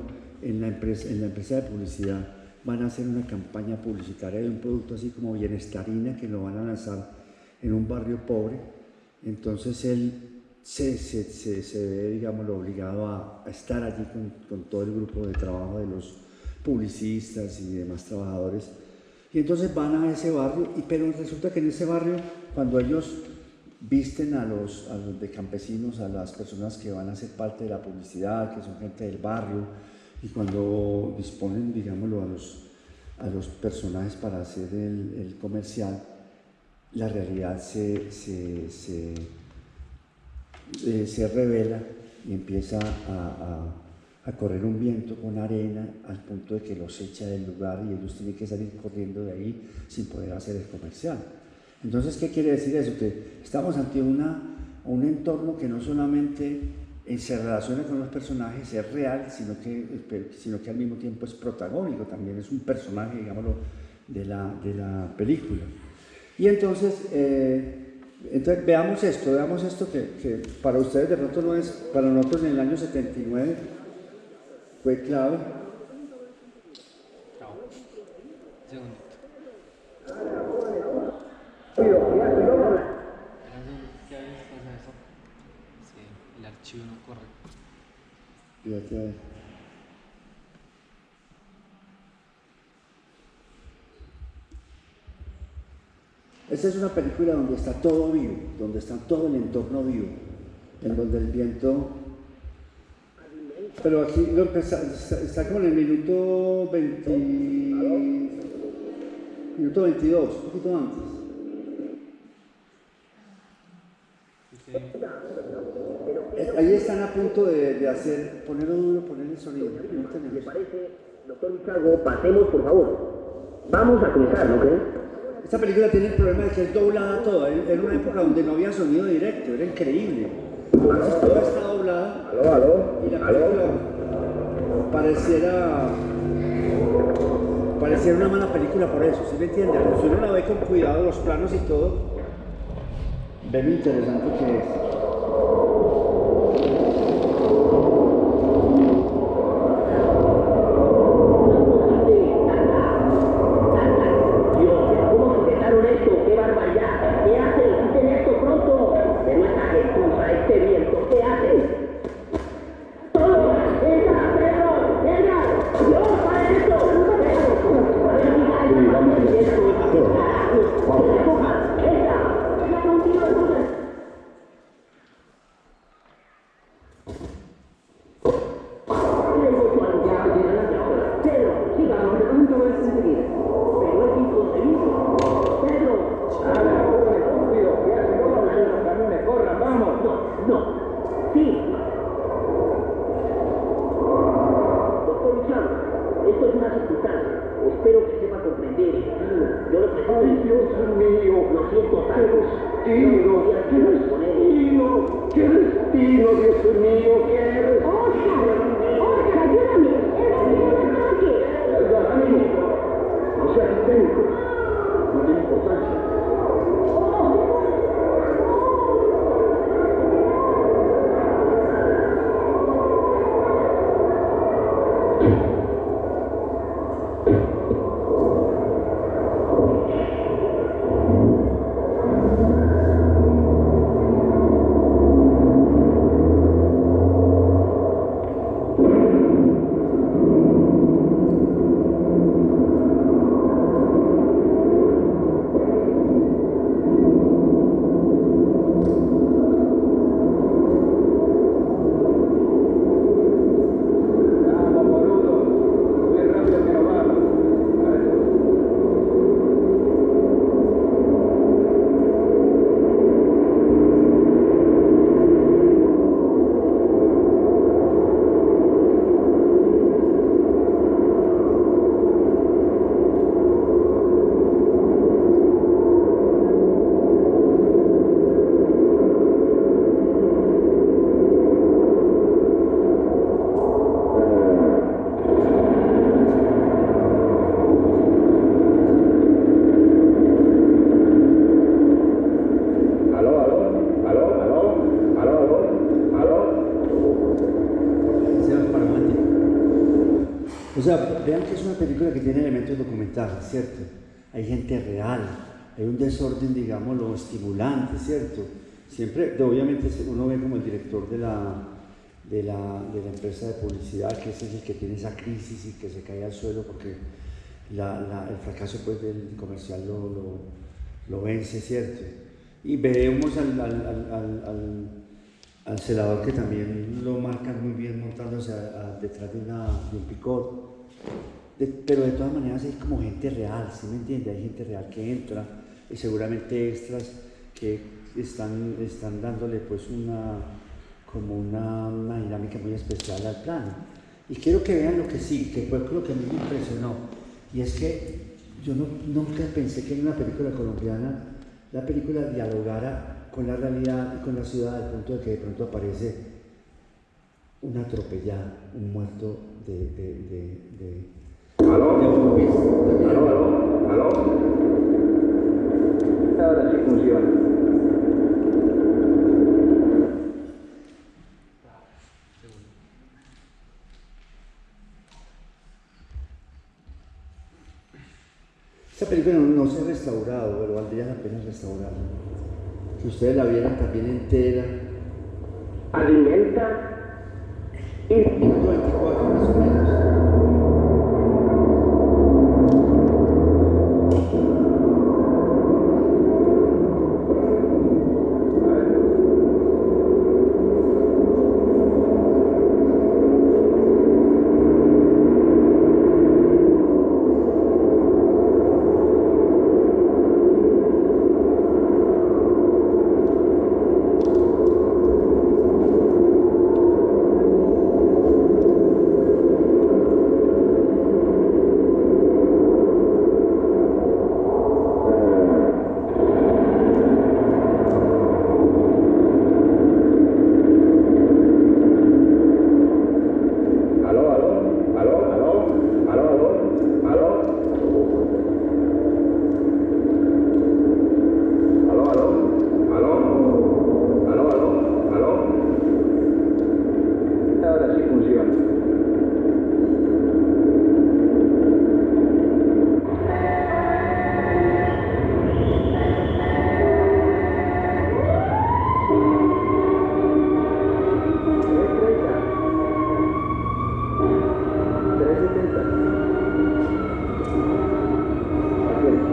en la empresa de publicidad van a hacer una campaña publicitaria de un producto así como Bienestarina que lo van a lanzar en un barrio pobre. Entonces él se ve, digámoslo, obligado a estar allí con todo el grupo de trabajo de los publicistas y demás trabajadores. Y entonces van a ese barrio, pero resulta que en ese barrio, cuando ellos visten a los de campesinos, a las personas que van a ser parte de la publicidad, que son gente del barrio, y cuando disponen, digámoslo, a los personajes para hacer el comercial, la realidad se revela y empieza a correr un viento con arena al punto de que los echa del lugar y ellos tienen que salir corriendo de ahí sin poder hacer el comercial. Entonces, ¿qué quiere decir eso? Que estamos ante un entorno que no solamente se relaciona con los personajes, es real, sino que al mismo tiempo es protagónico, también es un personaje, digámoslo, de la película. Y entonces veamos esto que para ustedes de pronto no es, para nosotros en el año 79 fue clave.
¿Qué años pasa eso? Sí, el archivo no corre.
Fíjate a ver. Esta es una película donde está todo vivo, donde está todo el entorno vivo, en donde el viento... Pero aquí está como en el minuto 22, un poquito antes. Ahí están a punto de hacer, ponerlo duro, poner el sonido. ¿No
¿Le parece, doctor Vichago? Pasemos, por favor. Vamos a comenzar, ¿no cree?
Esta película tiene el problema de que es doblada toda. Era una época donde no había sonido directo, era increíble. Entonces toda está doblada.
Aló.
Y la película pareciera una mala película por eso, ¿sí me entiende? Si uno la ve con cuidado, los planos y todo, ve lo interesante que es. O sea, vean que es una película que tiene elementos documentales, ¿cierto? Hay gente real, hay un desorden, digámoslo, estimulante, ¿cierto? Siempre, obviamente, uno ve como el director de la empresa de publicidad, que es el que tiene esa crisis y que se cae al suelo porque el fracaso pues, del comercial lo vence, ¿cierto? Y vemos al celador que también lo marcan muy bien montándose detrás de un pick-up. Pero de todas maneras hay como gente real, ¿sí me entiende? Hay gente real que entra y seguramente extras que están dándole pues una dinámica muy especial al plano. Y quiero que vean lo que sí, que fue lo que a mí me impresionó, y es que yo nunca pensé que en una película colombiana la película dialogara con la realidad y con la ciudad al punto de que de pronto aparece un atropellado, un muerto
¿Aló?
de autopista.
¿Aló? Ahora sí funciona.
Esta película no se ha restaurado, pero valdría la pena restaurarla. Que ustedes la vieran también entera.
Alimenta y...
Minuto 24 más o menos.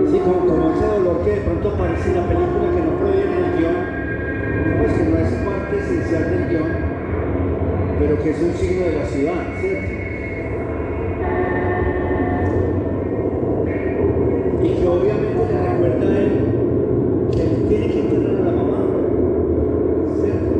Sí, como ese dolor que de pronto aparece en la película que no proviene del guión, pues que no es parte esencial del guión, pero que es un signo de la ciudad, ¿cierto? Y que obviamente le recuerda a él que él tiene que enterrar a la mamá, ¿cierto?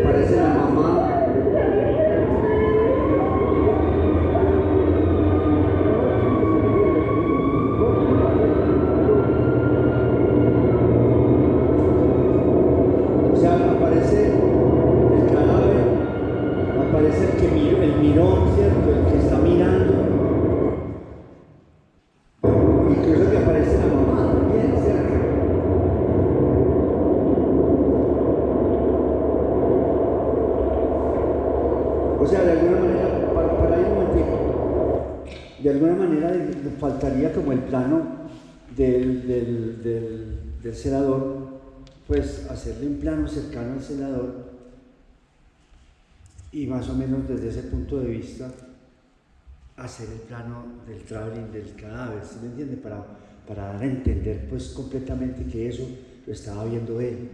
Aparece la mamá. O sea, aparece el cadáver, aparece el mirón, ¿cierto? El que está mirando. Incluso que aparece la mamá también, ¿cierto? O sea, de alguna manera, para ir un momentico, de alguna manera faltaría como el plano del celador, pues hacerle un plano cercano al celador y más o menos desde ese punto de vista hacer el plano del traveling del cadáver, ¿sí me entiende? Para dar a entender pues completamente que eso lo estaba viendo él,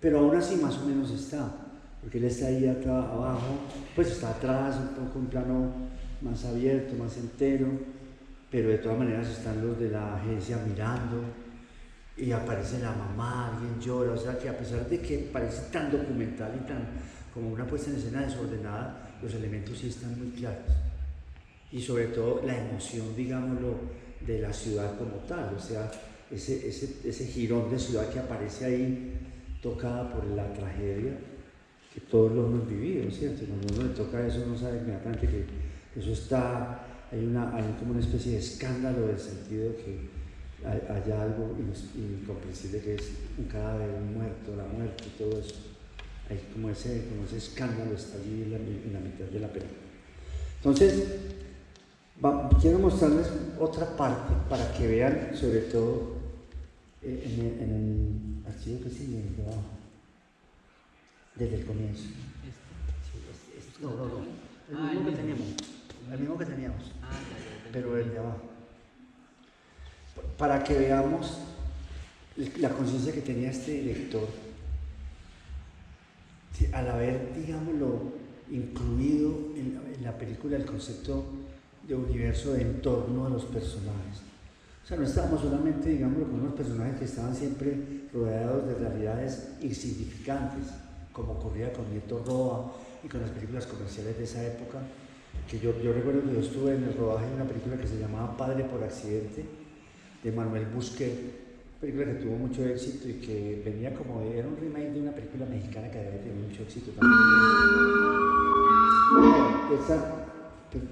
pero aún así más o menos está, porque él está ahí abajo, pues está atrás, un plano más abierto, más entero, pero de todas maneras están los de la agencia mirando y aparece la mamá, alguien llora, o sea que a pesar de que parece tan documental y tan como una puesta en escena desordenada, los elementos sí están muy claros. Y sobre todo la emoción, digámoslo, de la ciudad como tal, o sea, ese jirón de ciudad que aparece ahí tocada por la tragedia, que todos lo hemos vivido, ¿cierto? Cuando uno le toca eso, uno sabe inmediatamente que eso está, hay como una especie de escándalo del sentido de que hay algo incomprensible que es un cadáver, un muerto, la muerte, todo eso. Hay como ese escándalo está allí en la mitad de la película. Entonces, quiero mostrarles otra parte para que vean, sobre todo en el archivo que sigue de abajo, desde el comienzo. Sí, no. El mismo que teníamos, pero el de abajo. Para que veamos la conciencia que tenía este director, al haber, digámoslo, incluido en la película el concepto de universo de entorno a los personajes. O sea, no estábamos solamente, digámoslo, con unos personajes que estaban siempre rodeados de realidades insignificantes, como ocurría con Nieto Roa y con las películas comerciales de esa época, que yo recuerdo que yo estuve en el rodaje de una película que se llamaba Padre por Accidente, de Manuel Busquet, película que tuvo mucho éxito y que venía era un remake de una película mexicana que había tenido mucho éxito también.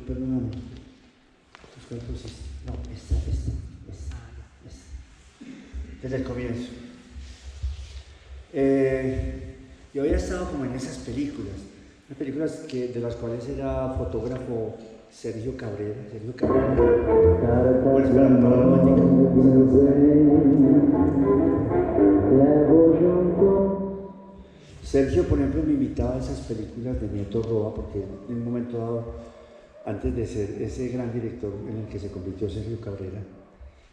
Perdóname. No, esta. Desde el comienzo. Yo había estado como en esas películas de las cuales era fotógrafo Sergio Cabrera. Pues para toda la Sergio, por ejemplo, me invitaba a esas películas de Nieto Roa porque en un momento dado, antes de ser ese gran director en el que se convirtió Sergio Cabrera,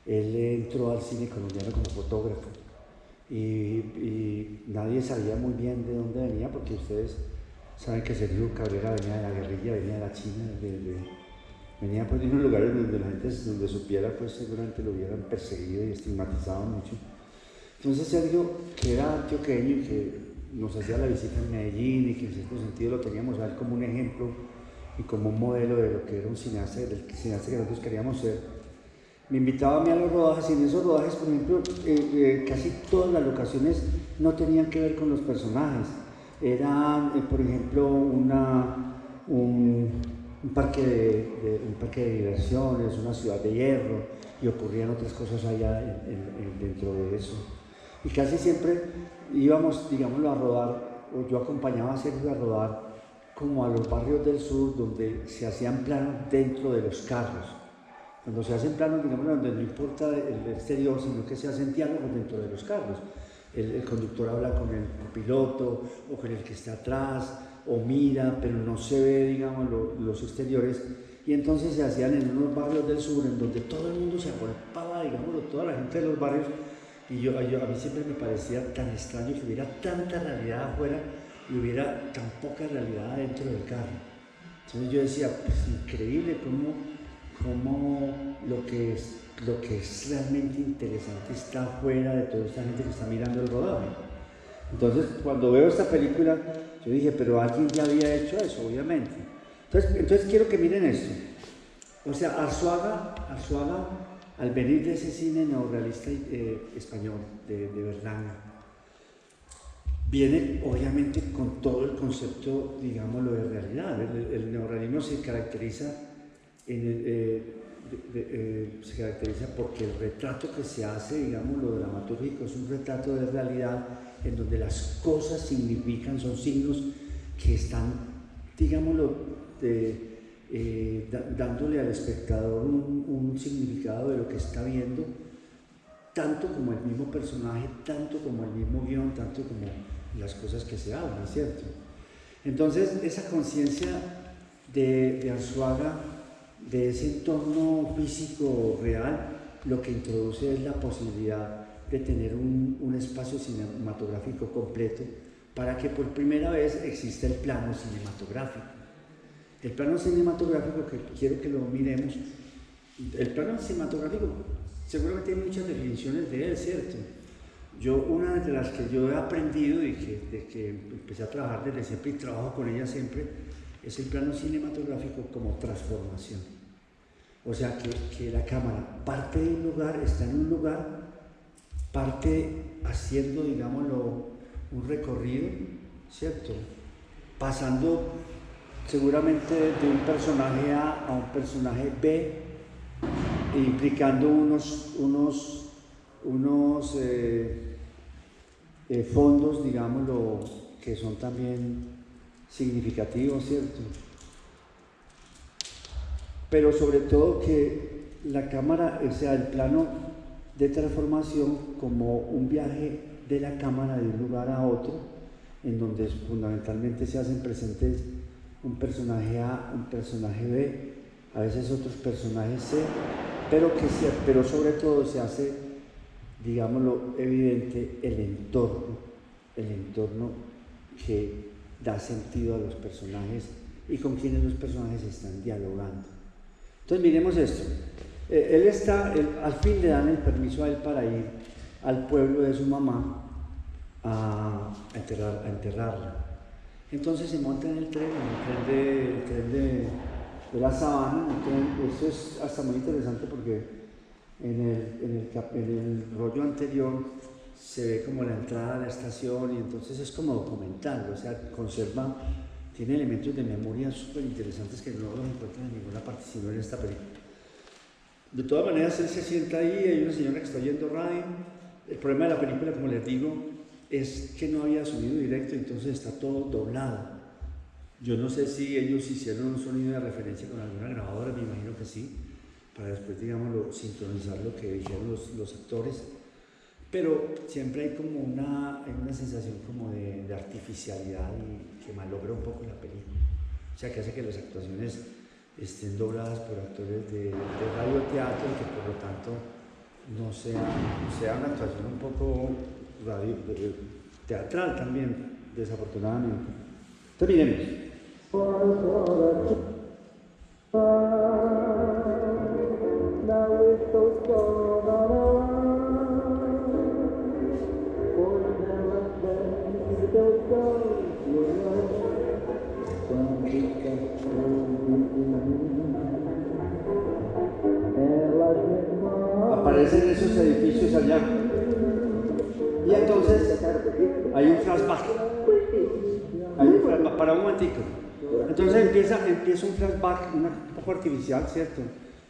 él entró al cine colombiano como fotógrafo y nadie sabía muy bien de dónde venía, porque ustedes saben que Sergio Cabrera venía de la guerrilla, venía de la China, venía pues de unos lugares donde la gente, donde supiera, pues seguramente lo hubieran perseguido y estigmatizado mucho. Entonces Sergio, que era antioqueño y que nos hacía la visita en Medellín y que en cierto sentido lo teníamos a él como un ejemplo y como un modelo de lo que era un cineasta, del cineasta que nosotros queríamos ser, me invitaba a mí a los rodajes, y en esos rodajes, por ejemplo, casi todas las locaciones no tenían que ver con los personajes. Eran, por ejemplo, un parque de diversiones, una ciudad de hierro, y ocurrían otras cosas allá dentro de eso. Y casi siempre íbamos, digámoslo, a rodar, o yo acompañaba a Sergio a rodar como a los barrios del sur, donde se hacían planos dentro de los carros. Cuando se hacen planos, digamos, donde no importa el exterior, sino que se hacen diálogos dentro de los carros. El conductor habla con el copiloto o con el que está atrás, o mira, pero no se ve, digamos, los exteriores. Y entonces se hacían en unos barrios del sur, en donde todo el mundo se agolpaba, digamos, toda la gente de los barrios. Y a mí siempre me parecía tan extraño que hubiera tanta realidad afuera y hubiera tan poca realidad dentro del carro. Entonces yo decía, pues increíble cómo lo que es realmente interesante está fuera de toda esta gente que está mirando el rodaje. Entonces, cuando veo esta película, yo dije, pero alguien ya había hecho eso, obviamente. Entonces quiero que miren esto. O sea, Arzuaga, al venir de ese cine neorrealista español, de Berlanga, viene obviamente con todo el concepto, digámoslo, de realidad. El neorrealismo se caracteriza porque el retrato que se hace, digamos, lo dramatúrgico, es un retrato de realidad en donde las cosas son signos que están, digámoslo, dándole al espectador un significado de lo que está viendo, tanto como el mismo personaje, tanto como el mismo guión, tanto como las cosas que se hablan, ¿cierto? Entonces, esa conciencia de Arzuaga, de ese entorno físico real, lo que introduce es la posibilidad de tener un espacio cinematográfico completo para que por primera vez exista el plano cinematográfico. El plano cinematográfico, que quiero que lo miremos, el plano cinematográfico seguramente hay muchas definiciones de él, ¿cierto? Una de las que yo he aprendido y de que empecé a trabajar desde siempre y trabajo con ella siempre, es el plano cinematográfico como transformación. O sea, que la cámara parte de un lugar, está en un lugar, parte haciendo, digámoslo, un recorrido, ¿cierto? pasando seguramente de un personaje A a un personaje B, implicando unos fondos, digámoslo, que son también significativos, ¿cierto? Pero sobre todo que la cámara, o sea, el plano de transformación como un viaje de la cámara de un lugar a otro, en donde fundamentalmente se hacen presentes un personaje A, un personaje B, a veces otros personajes C, pero sobre todo se hace, digámoslo, evidente el entorno que da sentido a los personajes y con quienes los personajes están dialogando. Entonces miremos esto. Al fin le dan el permiso a él para ir al pueblo de su mamá a enterrarla. Entonces se monta en el tren de la sabana. Esto es hasta muy interesante porque en el rollo anterior se ve como la entrada a la estación y entonces es como documental, o sea, tiene elementos de memoria súper interesantes que no los encuentran en ninguna parte sino en esta película. De todas maneras, él se sienta ahí, hay una señora que está oyendo radio. El problema de la película, como les digo, es que no había sonido directo, entonces está todo doblado. Yo no sé si ellos hicieron un sonido de referencia con alguna grabadora, me imagino que sí, para después, digámoslo, sincronizar lo que dijeron los actores. Pero siempre hay como una sensación como de artificialidad y que malogra un poco la película. O sea, que hace que las actuaciones estén dobladas por actores de radioteatro y que por lo tanto no sea una actuación un poco teatral también, desafortunadamente. Entonces miremos. Aparecen esos edificios allá y entonces hay un flashback, para un momentico. Entonces empieza un flashback un poco artificial, ¿cierto?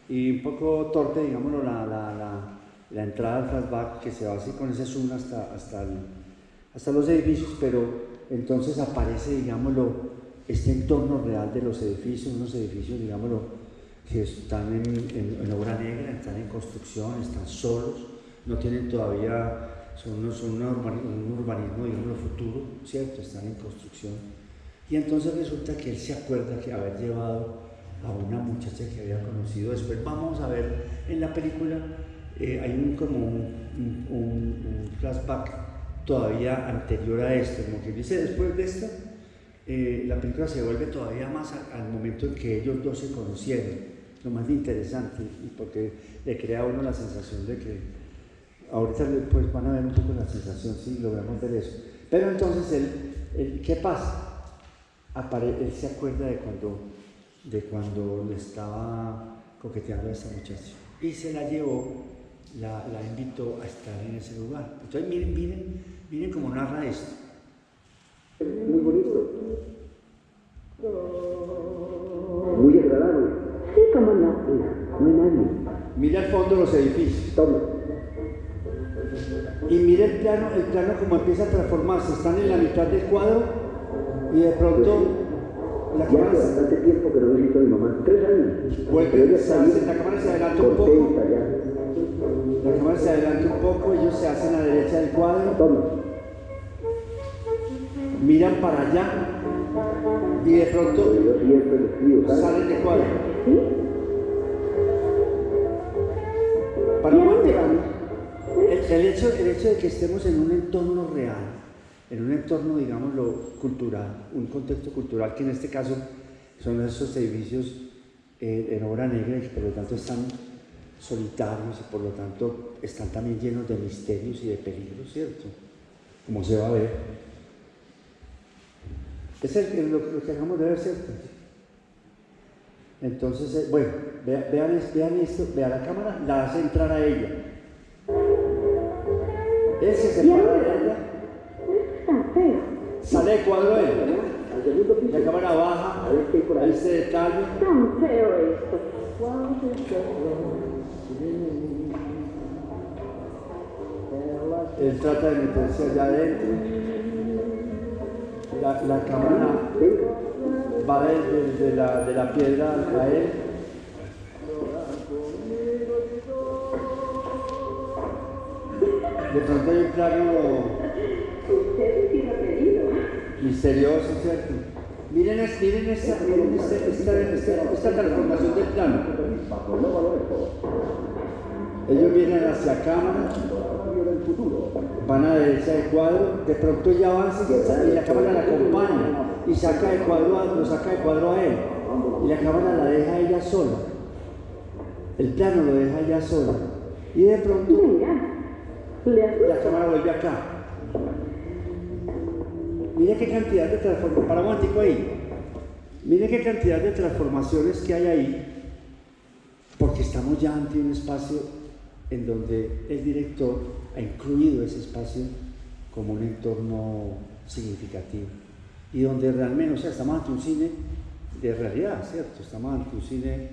Y un poco torpe, digámoslo, la entrada al flashback que se va así con ese zoom hasta los edificios, pero entonces aparece, digámoslo, este entorno real de los edificios, unos edificios, digámoslo, que están en obra negra, están en construcción, están solos, no tienen todavía, son un urbanismo, digámoslo, futuro, ¿cierto? Están en construcción. Y entonces resulta que él se acuerda que haber llevado a una muchacha que había conocido. Después vamos a ver en la película, hay un flashback todavía anterior a esto, como que dice, después de esto, la película se vuelve todavía más al momento en que ellos dos se conocieron, lo más interesante, y porque le crea a uno la sensación de que, ahorita pues van a ver un poco la sensación si logramos ver eso, pero entonces ¿qué pasa? Él se acuerda de cuando le estaba coqueteando a esa muchacha y se la llevó, la invitó a estar en ese lugar. Entonces miren cómo narra esto.
Muy bonito. Muy agradable. Sí, cómo no. No hay nadie.
Mira al fondo los edificios.
Toma.
Y mira el plano como empieza a transformarse. Están en la mitad del cuadro y de pronto la
Ya
cámara
hace bastante tiempo que no visito a mi mamá. 3 años.
vuelve, la cámara se adelanta un poco.
Contenta ya.
La cámara se adelanta un poco, ellos se hacen a la derecha del cuadro.
Toma.
Miran para allá y de pronto
Yo siempre lo escribo, ¿sabes?
salen de cuadro.
¿Sí?
Para un momento, el hecho de que estemos en un entorno real, en un entorno, digámoslo, cultural, un contexto cultural, que en este caso son esos edificios en obra negra y que por lo tanto están solitarios y por lo tanto están también llenos de misterios y de peligros, ¿cierto? Como se va a ver. Es lo que acabamos de ver, ¿cierto? Entonces, bueno, vean esto, vean la cámara, la hace entrar a ella. Él se separa de ella, sale de cuadro él.
Al segundo piso.
ese detalle.
Tan feo esto.
Él trata de meterse allá adentro. La cámara va de la piedra a él. De pronto hay un plano misterioso, ¿cierto? Miren esta transformación del plano. Ellos vienen hacia la cámara, van a la derecha del cuadro, de pronto ya avanza y la cámara la acompaña y lo saca de cuadro a él. Y la cámara la deja a ella sola. El plano lo deja ella sola. Y de pronto la cámara vuelve acá. Mire qué cantidad de transformaciones. Para un momentico ahí. Mire qué cantidad de transformaciones que hay ahí. Porque estamos ya ante un espacio en donde el director ha incluido ese espacio como un entorno significativo. Y donde realmente, o sea, estamos ante un cine de realidad, ¿cierto? Estamos ante un cine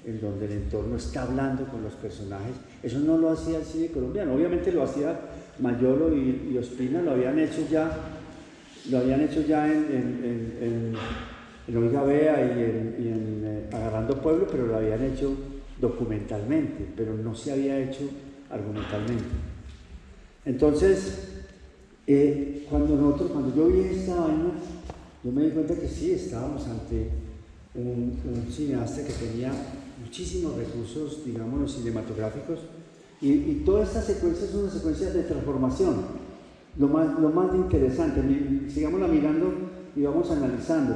en donde el entorno está hablando con los personajes. Eso no lo hacía el cine colombiano, obviamente lo hacía Mayolo y Ospina, lo habían hecho ya en Oiga Bea y en Agarrando Pueblo, pero lo habían hecho documentalmente, pero no se había hecho argumentalmente. Entonces, cuando yo vi esta vaina, yo me di cuenta que sí, estábamos ante un cineasta que tenía muchísimos recursos, digamos, cinematográficos, y toda esta secuencia es una secuencia de transformación, lo más interesante. Sigámosla mirando y vamos analizando.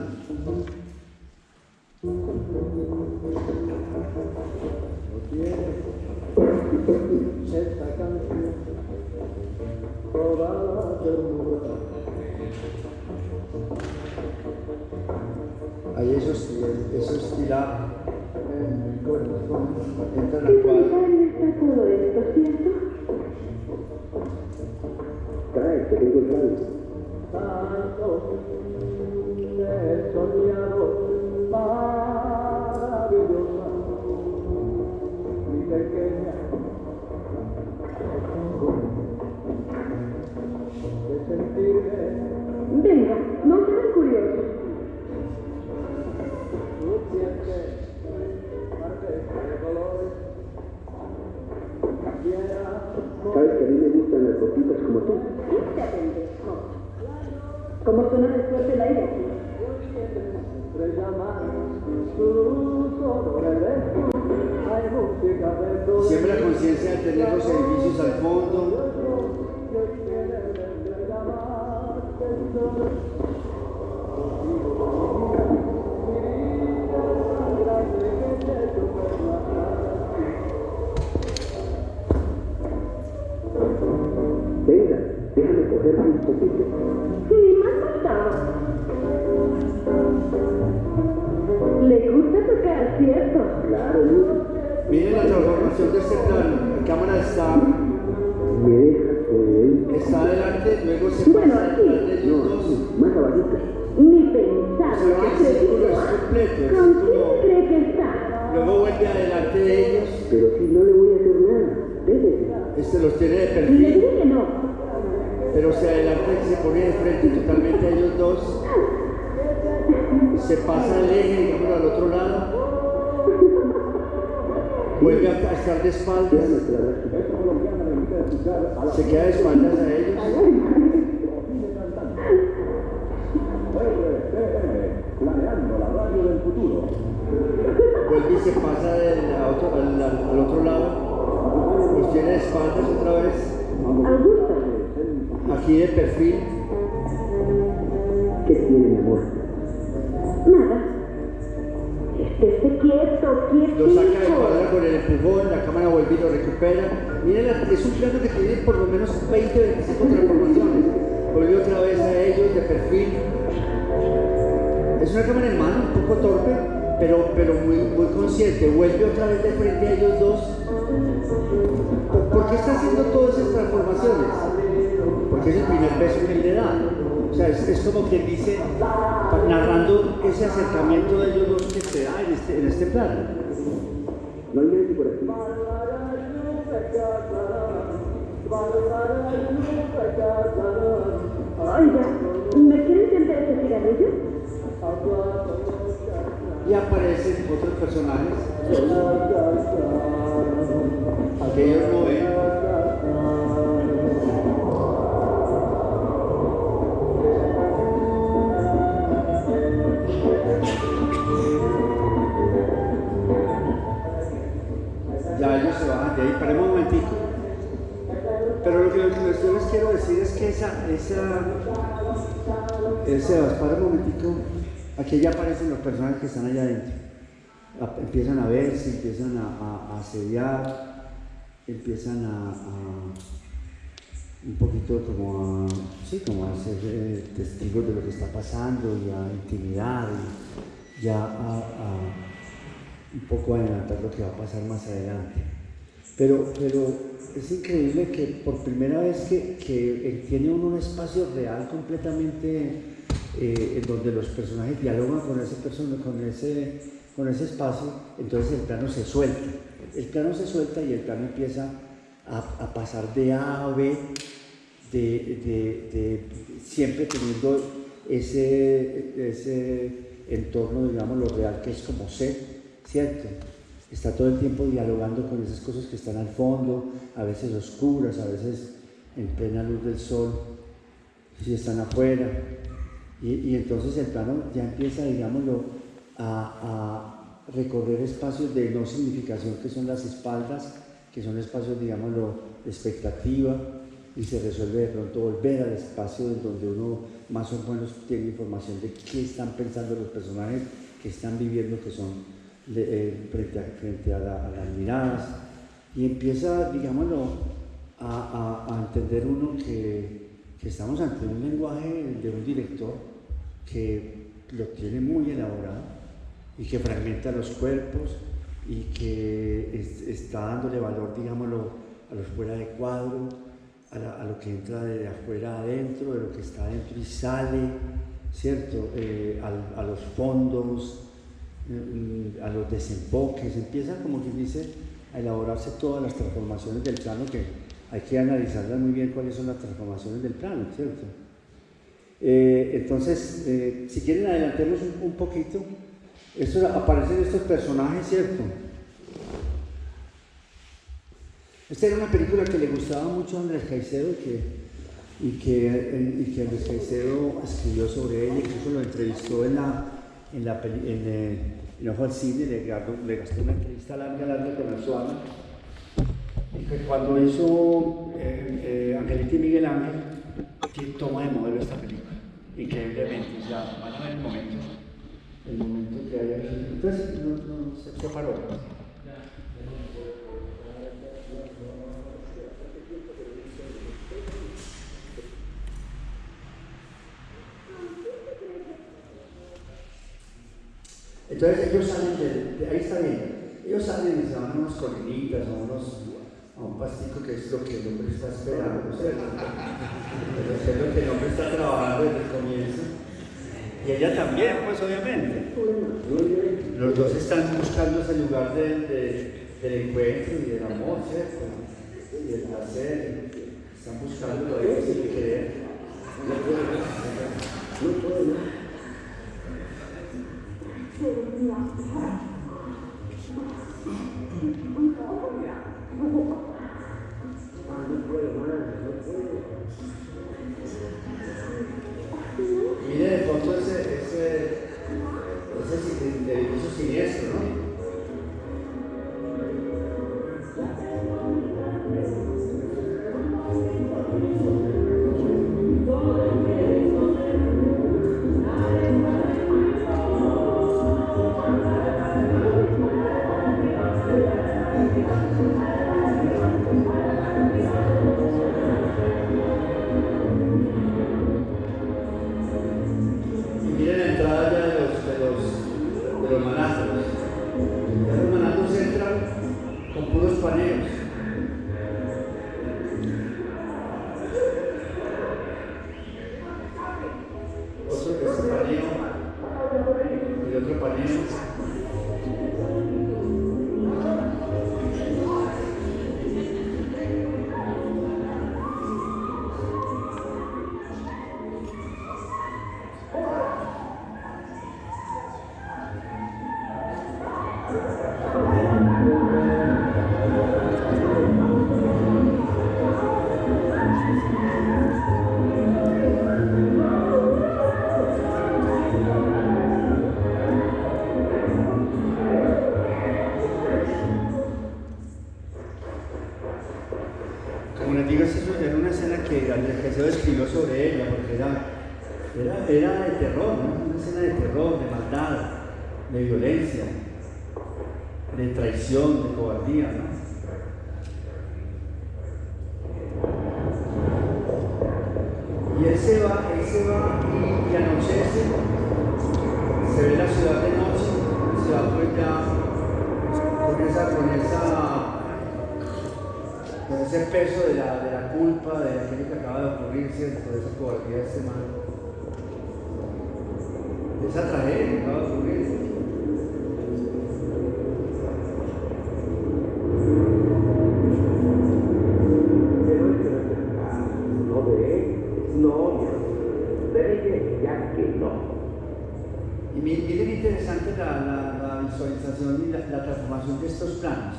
Ahí esos tira entran al cuadro.
Todo esto, ¿cierto?
Trae, que tengo el plan.
Tanto he soñado maravillosa, mi pequeña, de sentirme.
Venga, no seas curioso.
Tú sientes carpeta de colores.
Sabes que a mí me gustan las gotitas como tú.
Este pendejo. ¿Cómo suena de fuerte el aire aquí?
Estrella más, tú solo eres tú. Hay música de tu.
Siempre la conciencia de tener los edificios al fondo.
Venga, déjame coger un poquito.
Ni más faltaba. Le gusta tocar, ¿cierto?
Claro, Luz.
Miren la transformación de este plano. La cámara
Me deja que
está adelante, luego se
Bueno,
pasa
aquí.
detrás de ellos dos.
más abajito.
Ni
O
pensarlo,
sea que el círculo es completo, el
¿Con
círculo.
quién cree que está?
Luego vuelve adelante de ellos.
Pero si no le voy a hacer nada. Déjese.
Este los tiene de
Le
perfil,
diré que no.
pero se adelanta y se pone de frente totalmente a ellos dos. Se pasa el eje, digamos, al otro lado. Vuelve a estar de espaldas. Se queda de espaldas a ellos.
Planeando la radio del futuro.
Vuelve y se pasa al otro lado. Los tiene de espaldas otra vez.
Augusto,
Aquí de perfil.
¿Qué tiene, mi amor?
nada. Esté quieto,
Lo saca de
quietito.
cuadra con el empujón, la cámara vuelve y lo recupera. Miren, es un plano que tiene por lo menos 20 o 25 transformaciones. Vuelve otra vez a ellos de perfil. Es una cámara en mano, un poco torpe, pero muy consciente. Vuelve otra vez de frente a ellos dos. ¿Por qué está haciendo todas esas transformaciones? Porque es el primer beso que él le da. O O sea, es como quien dice, narrando ese acercamiento de ellos dos que se da en este plano.
No hay médico por aquí.
Oiga, ¿me quiere encender ese cigarrillo?
Y aparecen otros personajes que ellos no ven. Ya ellos se bajan de ahí, paremos un momentico. Pero lo que yo les quiero decir es que para un momentico, aquí ya aparecen los personajes que están allá adentro. Empiezan a verse, empiezan a asediar, empiezan a un poquito como a ser testigos de lo que está pasando y a intimidar y ya a un poco adelantar lo que va a pasar más adelante. Pero es increíble que por primera vez que tiene uno un espacio real completamente en donde los personajes dialogan con ese espacio, entonces el plano se suelta. El plano se suelta y el plano empieza a pasar de A a B, siempre teniendo ese entorno, digamos, lo real que es como C, ¿cierto? Está todo el tiempo dialogando con esas cosas que están al fondo, a veces oscuras, a veces en plena luz del sol, si están afuera. Y entonces el plano ya empieza, digámoslo, a recorrer espacios de no significación que son las espaldas, que son espacios, digámoslo, de expectativa, y se resuelve de pronto volver al espacio en donde uno más o menos tiene información de qué están pensando los personajes, que están viviendo, que son frente a las miradas, y empieza, digámoslo, a entender uno que estamos ante un lenguaje de un director que lo tiene muy elaborado y que fragmenta los cuerpos y que está dándole valor, digámoslo, a los fuera de cuadro, a lo que entra de afuera adentro, de lo que está adentro y sale, ¿cierto? A los fondos, a los desemboques, empieza, como quien dice, a elaborarse todas las transformaciones del plano, que hay que analizarlas muy bien cuáles son las transformaciones del plano, ¿cierto? Entonces, si quieren adelantemos un poquito. Aparecen estos personajes, ¿cierto? Esta era una película que le gustaba mucho a Andrés Caicedo y que Andrés Caicedo escribió sobre ella, incluso lo entrevistó en Ojo al Cine, le gastó una entrevista larga con Arzuaga, y que cuando hizo Angelita y Miguel Ángel, toma de modelo esta película, increíblemente. O sea, van a ver el momento que hay aquí. Entonces, no se paró. Entonces ellos salen de ahí, está bien, ellos salen y se van a unas colinitas, a un pastico, que es lo que el hombre está esperando, ¿cierto? Es lo que el hombre está trabajando desde el comienzo. Y ella también, pues obviamente. Los dos están buscando ese lugar del encuentro y del amor, ¿cierto? Y del placer. Están buscando ahí sin querer. No puedo. Mire de fondo ese edificio siniestro, ¿no? permanencia. Como les digo, eso era una escena que Alejandro escribió sobre ella, porque era de terror, ¿no? Una escena de terror, de maldad, de violencia, de traición, de cobardía, ¿no? Y él se va y anochece, se ve la ciudad de noche, se va pues ya con ese peso de la culpa, de aquello que acaba de ocurrir, ¿cierto? De esa cobardía de ese man, de esa tragedia que acaba de ocurrir. Y miren interesante la visualización y la transformación de estos planos.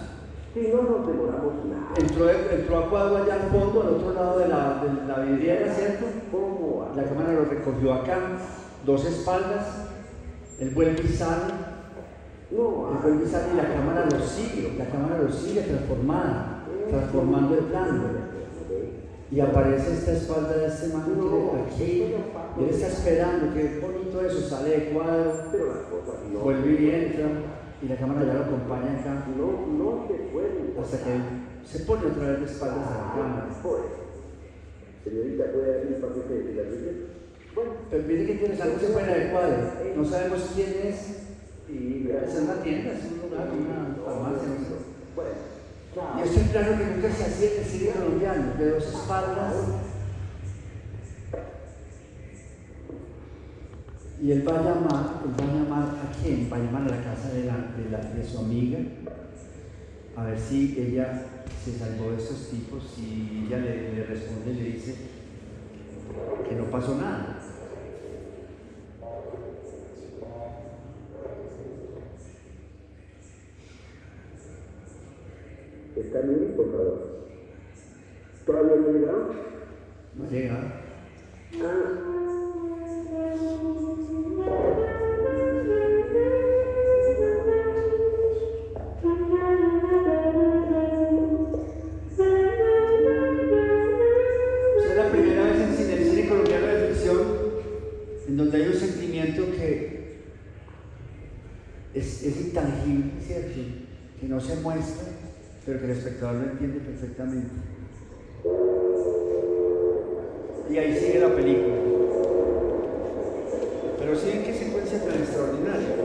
Si no nos demoramos nada.
Entró a cuadro allá al fondo, al otro lado de la vidriera, ¿cierto?
¿Cómo?
La cámara lo recogió acá, dos espaldas, él vuelve y sale, y la cámara lo sigue transformando el plano. Y aparece esta espalda de este man aquí, y él está esperando, qué bonito eso, sale de cuadro, vuelve y entra, y la cámara ya lo acompaña acá, hasta que él se pone otra vez de espaldas a la cámara.
Señorita, ¿puede hacer un paquete de cigarrillos?
Bueno, pero miren qué interesante, se fuera de cuadro, no sabemos quién es, y es una tienda, es un lugar, una farmacia, no sé. Y es un plano que nunca se hacía en el cine colombiano, de dos espaldas. Y él va a llamar ¿a quién? Va a llamar a la casa de su amiga, a ver si ella se salvó de estos tipos, y ella le responde y le dice que no pasó nada.
¿Está bien, por favor? ¿Todavía no ha llegado?
No llega. Es la primera vez en el cine colombiano de ficción en donde hay un sentimiento que es intangible, ¿cierto? Que no se muestra, pero que el espectador lo entiende perfectamente. Y ahí sigue la película. Pero sí, en qué secuencia tan extraordinaria.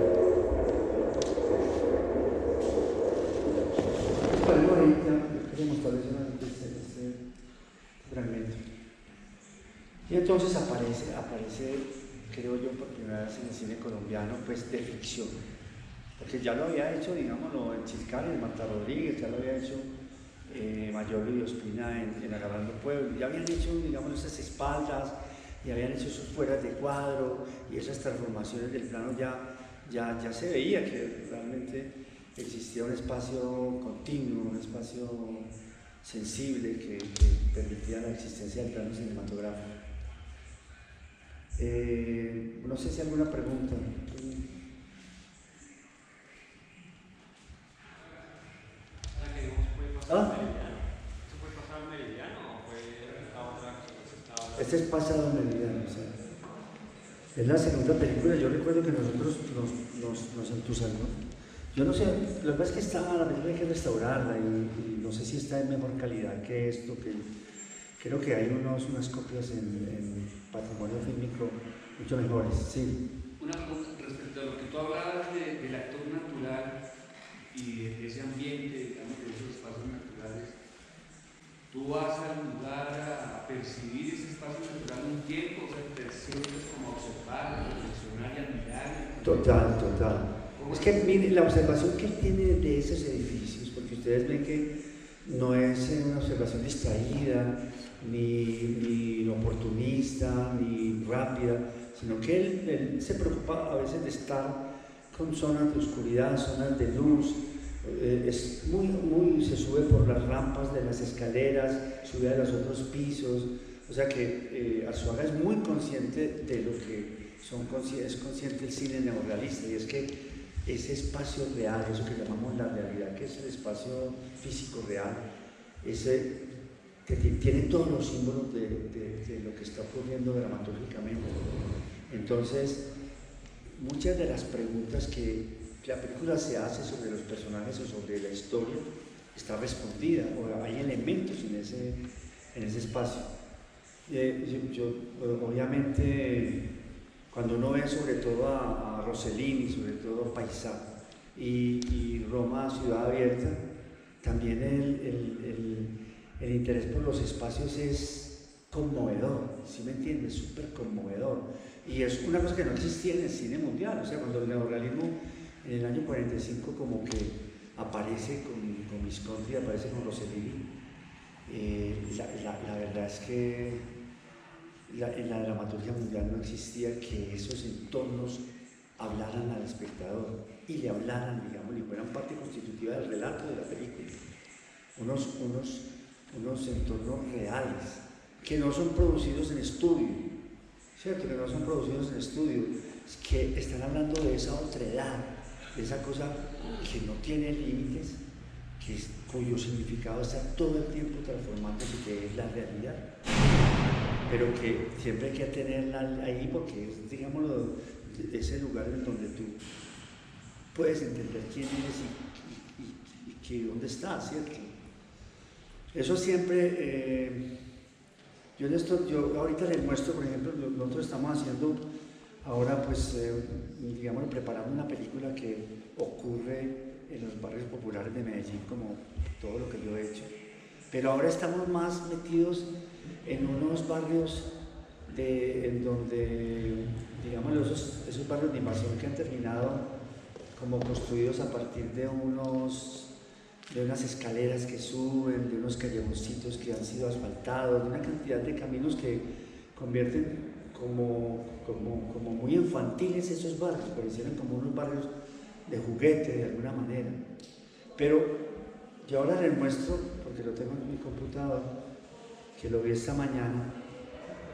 Bueno, ahorita quería mostrarles solamente este fragmento. Y entonces aparece, creo yo, por primera vez en el cine colombiano, pues de ficción. Porque ya lo había hecho, digámoslo, en Chiscal, en Marta Rodríguez, ya lo había hecho Mayor y Ospina en Agarrando Pueblo, ya habían hecho, digamos, esas espaldas, y habían hecho esos fueras de cuadro, y esas transformaciones del plano ya se veía que realmente existía un espacio continuo, un espacio sensible que permitía la existencia del plano cinematográfico. No sé si hay alguna pregunta. ¿Ah?
¿Eso fue pasado en Meridiano o fue a otra cosa?
Este es pasado en Meridiano, o sea, es la segunda película. Yo recuerdo que nosotros nos entusiasmó. Yo no sé, lo que pasa es que la película hay que restaurarla y no sé si está en mejor calidad que esto, que creo que hay unas copias en Patrimonio Fílmico mucho mejores, sí.
Una pregunta respecto a lo que tú hablabas del actor natural y de ese ambiente, digamos, de esos espacios naturales. ¿Tú vas al lugar a percibir ese espacio natural un tiempo? O sea, te sientes como a observar, a reflexionar y a mirar.
Total. Es que mire, la observación que él tiene de esos edificios, porque ustedes ven que no es una observación distraída, ni oportunista, ni rápida, sino que él se preocupa a veces de estar con zonas de oscuridad, zonas de luz, es se sube por las rampas de las escaleras, sube a los otros pisos, o sea que Arzuaga es muy consciente de lo que es consciente el cine neorrealista, y es que ese espacio real, eso que llamamos la realidad, que es el espacio físico real, ese que tiene todos los símbolos de lo que está ocurriendo dramatúrgicamente. Entonces, muchas de las preguntas que la película se hace sobre los personajes o sobre la historia está respondida, o hay elementos en ese espacio. Obviamente, cuando uno ve sobre todo a Rossellini, sobre todo Paisà y Roma, Ciudad Abierta, también el interés por los espacios es conmovedor, ¿sí me entiendes? Súper conmovedor. Y es una cosa que no existía en el cine mundial, o sea, cuando el neorrealismo en el año 45 como que aparece con Visconti, aparece con Rossellini, la verdad es que en la dramaturgia mundial no existía que esos entornos hablaran al espectador y le hablaran, digamos, y fueran parte constitutiva del relato de la película. Unos entornos reales que no son producidos en estudio, ¿cierto? Que no son producidos en estudio, que están hablando de esa otredad, de esa cosa que no tiene límites, cuyo significado está todo el tiempo transformándose, que es la realidad, pero que siempre hay que tenerla ahí porque es, digámoslo, ese lugar en donde tú puedes entender quién eres y dónde estás, ¿cierto? Eso siempre, yo ahorita les muestro, por ejemplo, nosotros estamos haciendo ahora, pues, digamos, preparando una película que ocurre en los barrios populares de Medellín, como todo lo que yo he hecho, pero ahora estamos más metidos en unos barrios en donde, digamos, esos barrios de invasión que han terminado como construidos a partir de unas escaleras que suben, de unos callejoncitos que han sido asfaltados, de una cantidad de caminos que convierten como muy infantiles esos barrios, parecieran como unos barrios de juguete de alguna manera. Pero yo ahora les muestro, porque lo tengo en mi computador, que lo vi esta mañana,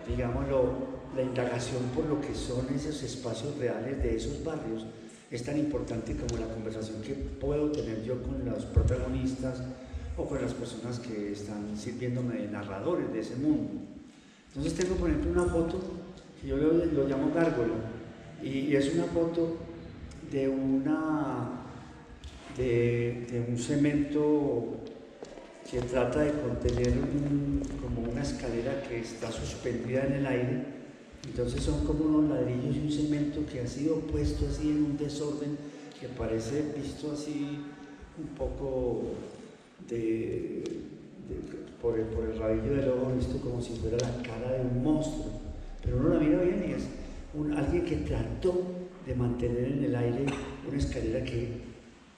digámoslo, la indagación por lo que son esos espacios reales de esos barrios es tan importante como la conversación que puedo tener yo con los protagonistas o con las personas que están sirviéndome de narradores de ese mundo. Entonces tengo, por ejemplo, una foto que yo lo llamo gárgola, y es una foto de un cemento que trata de contener como una escalera que está suspendida en el aire. Entonces son como unos ladrillos y un cemento que ha sido puesto así en un desorden que parece, visto así un poco por el rabillo del ojo, visto como si fuera la cara de un monstruo, pero uno la mira bien y es alguien que trató de mantener en el aire una escalera que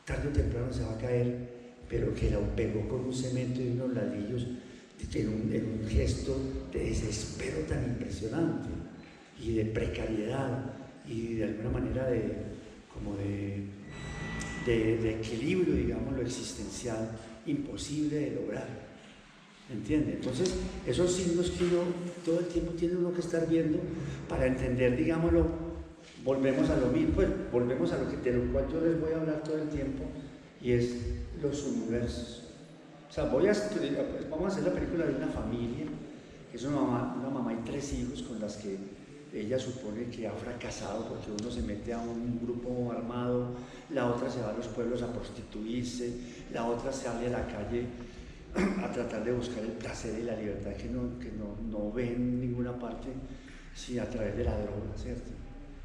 tarde o temprano se va a caer, pero que la pegó con un cemento y unos ladrillos en un gesto de desespero tan impresionante y de precariedad y de alguna manera de equilibrio, digamos, lo existencial, imposible de lograr. ¿Entiende? Entonces, esos signos que uno todo el tiempo tiene uno que estar viendo para entender, digámoslo, volvemos a lo mismo, pues, volvemos a lo de lo cual yo les voy a hablar todo el tiempo, y es los universos. O sea, vamos a hacer la película de una familia, que es una mamá y 3 hijos con las que ella supone que ha fracasado porque uno se mete a un grupo armado, la otra se va a los pueblos a prostituirse, la otra sale a la calle a tratar de buscar el placer y la libertad que no ve en ninguna parte, sino a través de la droga, ¿cierto?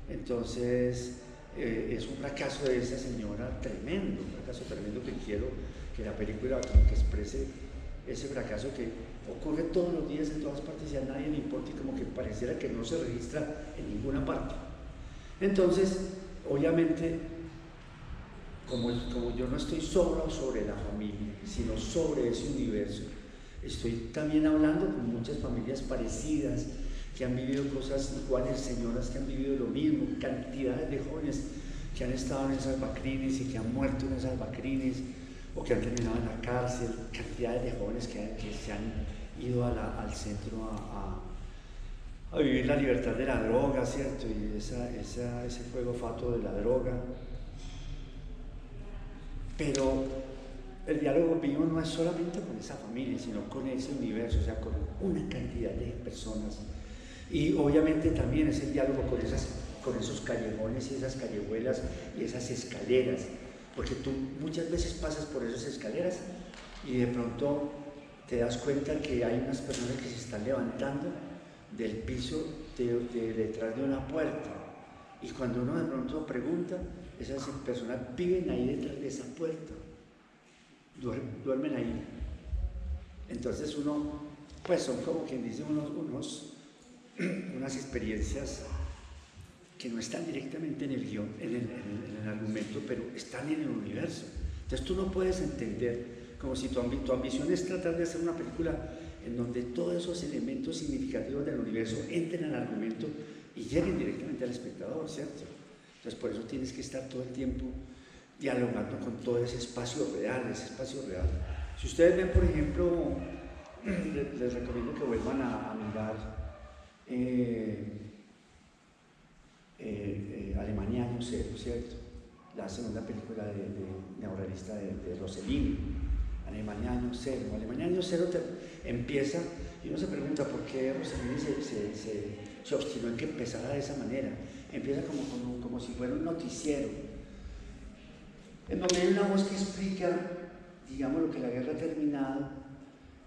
Entonces, es un fracaso de esa señora tremendo, un fracaso tremendo que quiero que la película como que exprese ese fracaso que ocurre todos los días en todas partes y a nadie le importa y como que pareciera que no se registra en ninguna parte. Entonces, obviamente, como yo no estoy solo sobre la familia, sino sobre ese universo, estoy también hablando con muchas familias parecidas, que han vivido cosas iguales, señoras que han vivido lo mismo, cantidades de jóvenes que han estado en esas bacrines y que han muerto en esas bacrines, o que han terminado en la cárcel, cantidades de jóvenes que se han ido al centro a vivir la libertad de la droga, ¿cierto? Y ese fuego fatuo de la droga. Pero el diálogo mío no es solamente con esa familia, sino con ese universo, o sea, con una cantidad de personas. Y obviamente también es el diálogo con esos callejones y esas callejuelas y esas escaleras, porque tú muchas veces pasas por esas escaleras y de pronto te das cuenta que hay unas personas que se están levantando del piso detrás de una puerta, y cuando uno de pronto pregunta, esas personas viven ahí detrás de esa puerta, duermen ahí. Entonces uno, pues son como quien dice unas experiencias que no están directamente en el guión, en el argumento, pero están en el universo. Entonces tú no puedes entender, como si tu ambición es tratar de hacer una película en donde todos esos elementos significativos del universo entren al argumento y lleguen directamente al espectador, ¿cierto? Entonces por eso tienes que estar todo el tiempo dialogando con todo ese espacio real, Si ustedes ven, por ejemplo, les recomiendo que vuelvan a mirar Alemania Año Cero, ¿cierto? La segunda película neorrealista de Rossellini, Alemania Año Cero. Alemania Año Cero empieza, y uno se pregunta por qué Rossellini se obstinó en que empezara de esa manera. Empieza como si fuera un noticiero, en donde hay una voz que explica, digamos, lo que la guerra ha terminado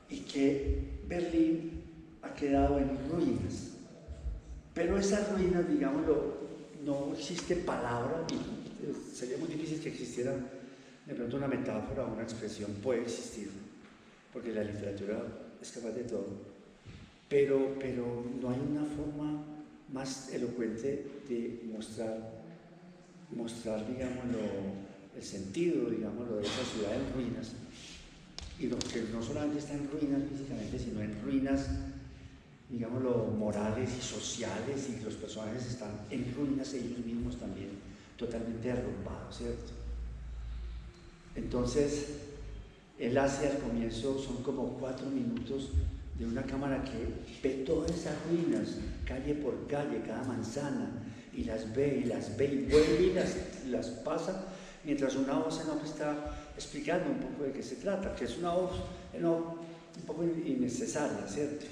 y que Berlín ha quedado en ruinas. Pero esas ruinas, digámoslo, no existe palabra, y sería muy difícil que existiera de pronto una metáfora o una expresión, puede existir, porque la literatura es capaz de todo, pero no hay una forma más elocuente de mostrar, digámoslo, el sentido, digámoslo, de esa ciudad en ruinas, y lo que no solamente está en ruinas físicamente, sino en ruinas, digámoslo, morales y sociales, y los personajes están en ruinas ellos mismos también, totalmente derrumbados, ¿cierto? Entonces, él hace al comienzo, son como 4 minutos de una cámara que ve todas esas ruinas, calle por calle, cada manzana, y las ve y vuelve y las pasa, mientras una voz en off está explicando un poco de qué se trata, que es una voz en off un poco innecesaria, ¿cierto?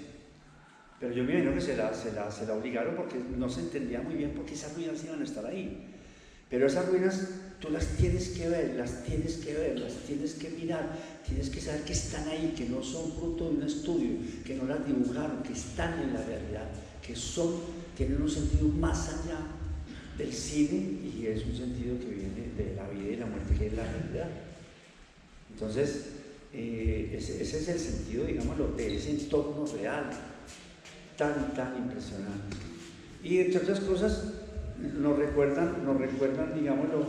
Pero yo me imagino que se la obligaron porque no se entendía muy bien por qué esas ruinas iban a estar ahí. Pero esas ruinas tú las tienes que ver, las tienes que mirar, tienes que saber que están ahí, que no son fruto de un estudio, que no las dibujaron, que están en la realidad, que tienen un sentido más allá del cine, y es un sentido que viene de la vida y la muerte, que es la realidad. Entonces, ese es el sentido, digámoslo, de ese entorno real, tan impresionante. Y entre otras cosas, nos recuerdan, digámoslo,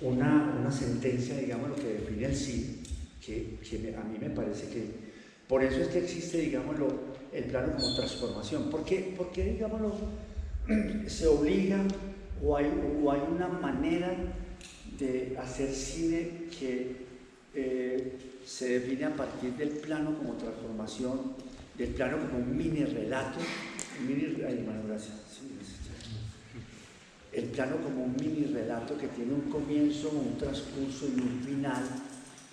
una sentencia, digámoslo, que define el cine, que a mí me parece que por eso es que existe, digámoslo, el plano como transformación. ¿Por qué, digámoslo, se obliga o hay una manera de hacer cine que se define a partir del plano como transformación, del plano como un mini relato, el plano como un mini relato que tiene un comienzo, un transcurso y un final,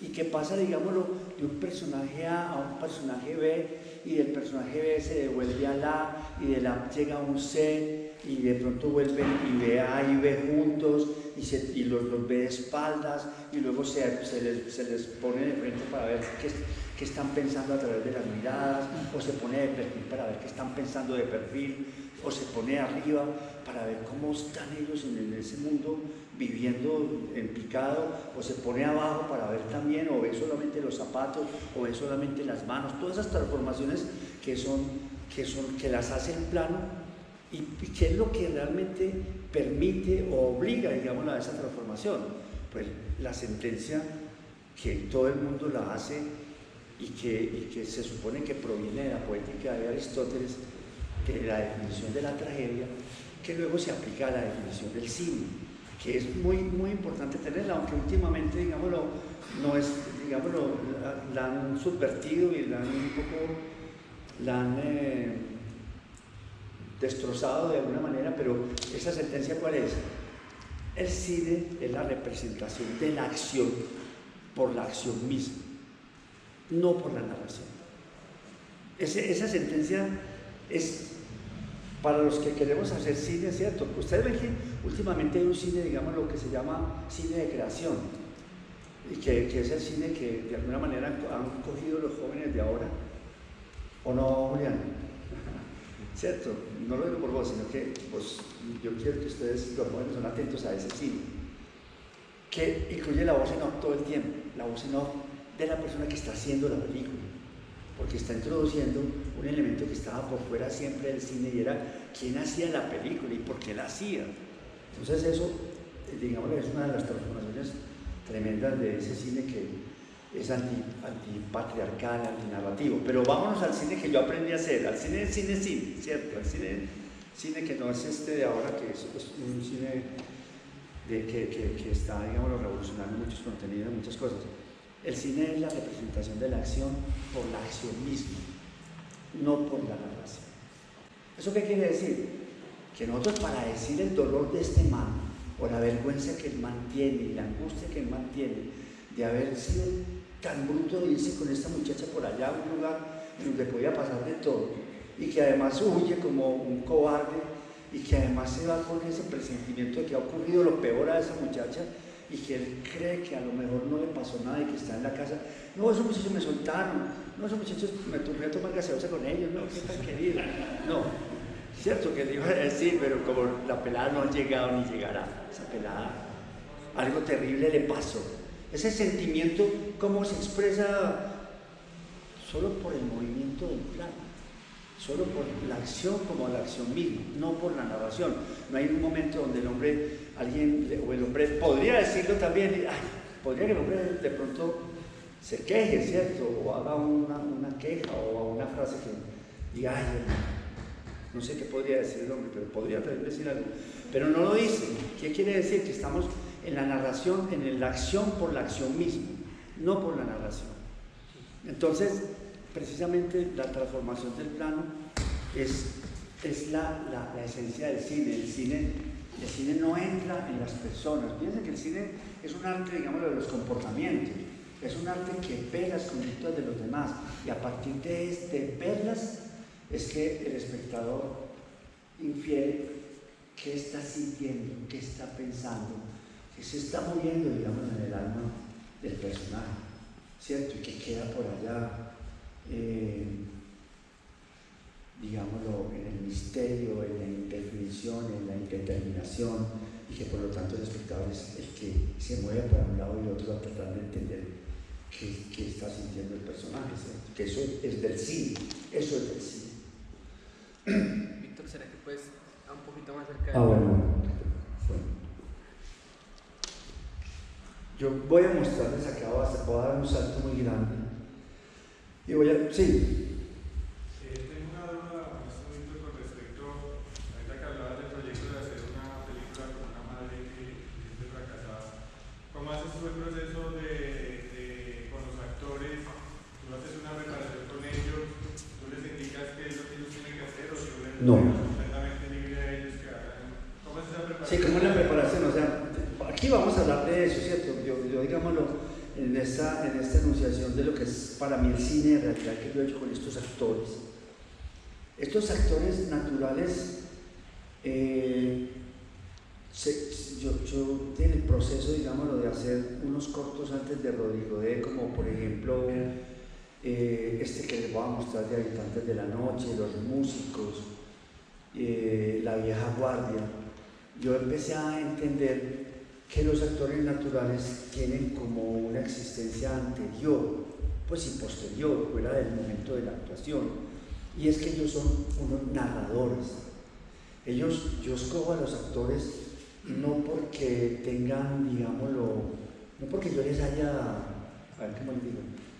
y que pasa, digámoslo, de un personaje A a un personaje B, y del personaje B se devuelve al A, y del A llega a un C, y de pronto vuelven y ve A y B juntos, y los ve de espaldas, y luego se les pone de frente para ver qué están pensando a través de las miradas, o se pone de perfil para ver qué están pensando de perfil, o se pone arriba para ver cómo están ellos en ese mundo viviendo en picado, o se pone abajo para ver también, o ve solamente los zapatos, o ve solamente las manos, todas esas transformaciones que las hace el plano, y qué es lo que realmente permite o obliga, digamos, a esa transformación. pues la sentencia que todo el mundo la hace y que se supone que proviene de la poética de Aristóteles, de la definición de la tragedia, que luego se aplica a la definición del cine, que es muy, muy importante tenerla, aunque últimamente, digámoslo, no es, digámoslo, la han subvertido y la han destrozado de alguna manera, pero esa sentencia, ¿cuál es? El cine es la representación de la acción por la acción misma, no por la narración. Esa sentencia es para los que queremos hacer cine, ¿cierto? Ustedes ven que últimamente hay un cine, digamos, lo que se llama cine de creación, y que es el cine que de alguna manera han cogido los jóvenes de ahora, ¿o no, Julián? ¿Cierto? No lo digo por vos, sino que pues, yo quiero que ustedes, los jóvenes, son atentos a ese cine, que incluye la voz en off todo el tiempo, la voz en off de la persona que está haciendo la película, porque está introduciendo un elemento que estaba por fuera siempre del cine y era quién hacía la película y por qué la hacía. Entonces eso, digamos, es una de las transformaciones tremendas de ese cine que es antipatriarcal, antinarrativo. Pero vámonos al cine que yo aprendí a hacer, al cine, ¿cierto? Al cine que no es este de ahora, que es un cine que está, digamos, revolucionando muchos contenidos, muchas cosas. El cine es la representación de la acción por la acción misma, no por la narración. ¿Eso qué quiere decir? Que nosotros, para decir el dolor de este man, o la vergüenza que él mantiene y la angustia que él mantiene de haber sido tan bruto de irse con esta muchacha por allá a un lugar donde podía pasar de todo, y que además huye como un cobarde, y que además se va con ese presentimiento de que ha ocurrido lo peor a esa muchacha, y que él cree que a lo mejor no le pasó nada y que está en la casa. No, esos muchachos me soltaron, no, esos muchachos me turné a tomar gaseosa con ellos, no, qué tan querido. No, cierto que le iba a decir, pero como la pelada no ha llegado ni llegará, esa pelada, algo terrible le pasó. Ese sentimiento, ¿cómo se expresa? Solo por el movimiento del plano, solo por la acción como la acción misma, no por la narración. No hay un momento donde el hombre, o el hombre podría decirlo también, podría que el hombre de pronto se queje, ¿cierto? O haga una queja o una frase que diga, ay, no sé qué podría decir el hombre, pero podría también decir algo. Pero no lo dice. ¿Qué quiere decir? Que estamos en la narración, en la acción por la acción misma, no por la narración. Entonces, precisamente la transformación del plano es la esencia del cine. El cine no entra en las personas. Piensen que el cine es un arte, digamos, de los comportamientos. Es un arte que ve las conductas de los demás. Y a partir de verlas es que el espectador infiere qué está sintiendo, qué está pensando, qué se está moviendo, digamos, en el alma del personaje, ¿cierto? Y que queda por allá, digámoslo, en el misterio, en la indefinición, en la indeterminación, y que por lo tanto el espectador es el que se mueve para un lado y el otro a tratar de entender qué está sintiendo el personaje, ¿cierto? Que eso es del cine, eso es del cine.
Víctor, ¿será que puedes un poquito más cerca de
Bueno. Yo voy a mostrarles acá, voy a dar un salto muy grande. Y voy a... Sí.
Tengo una duda en este momento con respecto, ahorita que hablabas del proyecto de hacer una película con una madre que es fracasada. ¿Cómo haces tú el proceso con los actores? ¿Tú haces una preparación con ellos? ¿Tú les indicas qué es lo que ellos tienen que hacer? ¿O tú les dejas completamente libre a ellos que hagan? ¿Cómo es esa preparación?
Sí, ¿cómo es la preparación? O sea, aquí vamos a hablar de eso, ¿cierto? Yo digámoslo, en esta enunciación de lo que es para mí el cine de realidad que yo he hecho con estos actores. Estos actores naturales, yo en el proceso, digámoslo, de hacer unos cortos antes de Rodrigo D, como por ejemplo este que les voy a mostrar de Habitantes de la Noche, Los Músicos, La Vieja Guardia, yo empecé a entender que los actores naturales tienen como una existencia anterior, pues y posterior, fuera del momento de la actuación, y es que ellos son unos narradores. Yo escojo a los actores no porque tengan, digámoslo, no porque yo les haya, a ver cómo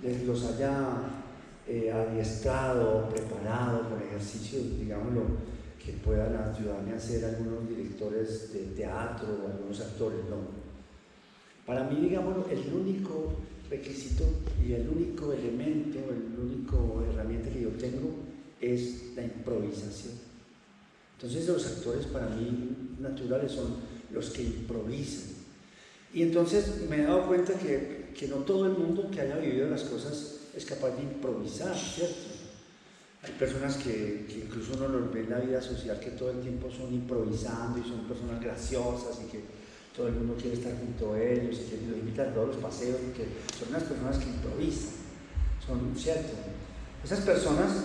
les digo, los haya adiestrado, preparado con ejercicios, digámoslo, que puedan ayudarme a ser algunos directores de teatro o algunos actores, no. Para mí, digámoslo, el único requisito y el único elemento, el único herramienta que yo tengo es la improvisación. Entonces los actores para mí naturales son los que improvisan. Y entonces me he dado cuenta que no todo el mundo que haya vivido las cosas es capaz de improvisar, ¿cierto? Hay personas que incluso uno los ve en la vida social que todo el tiempo son improvisando y son personas graciosas y que todo el mundo quiere estar junto a ellos y que los invitan a todos los paseos porque son unas personas que improvisan, son, ¿cierto? Esas personas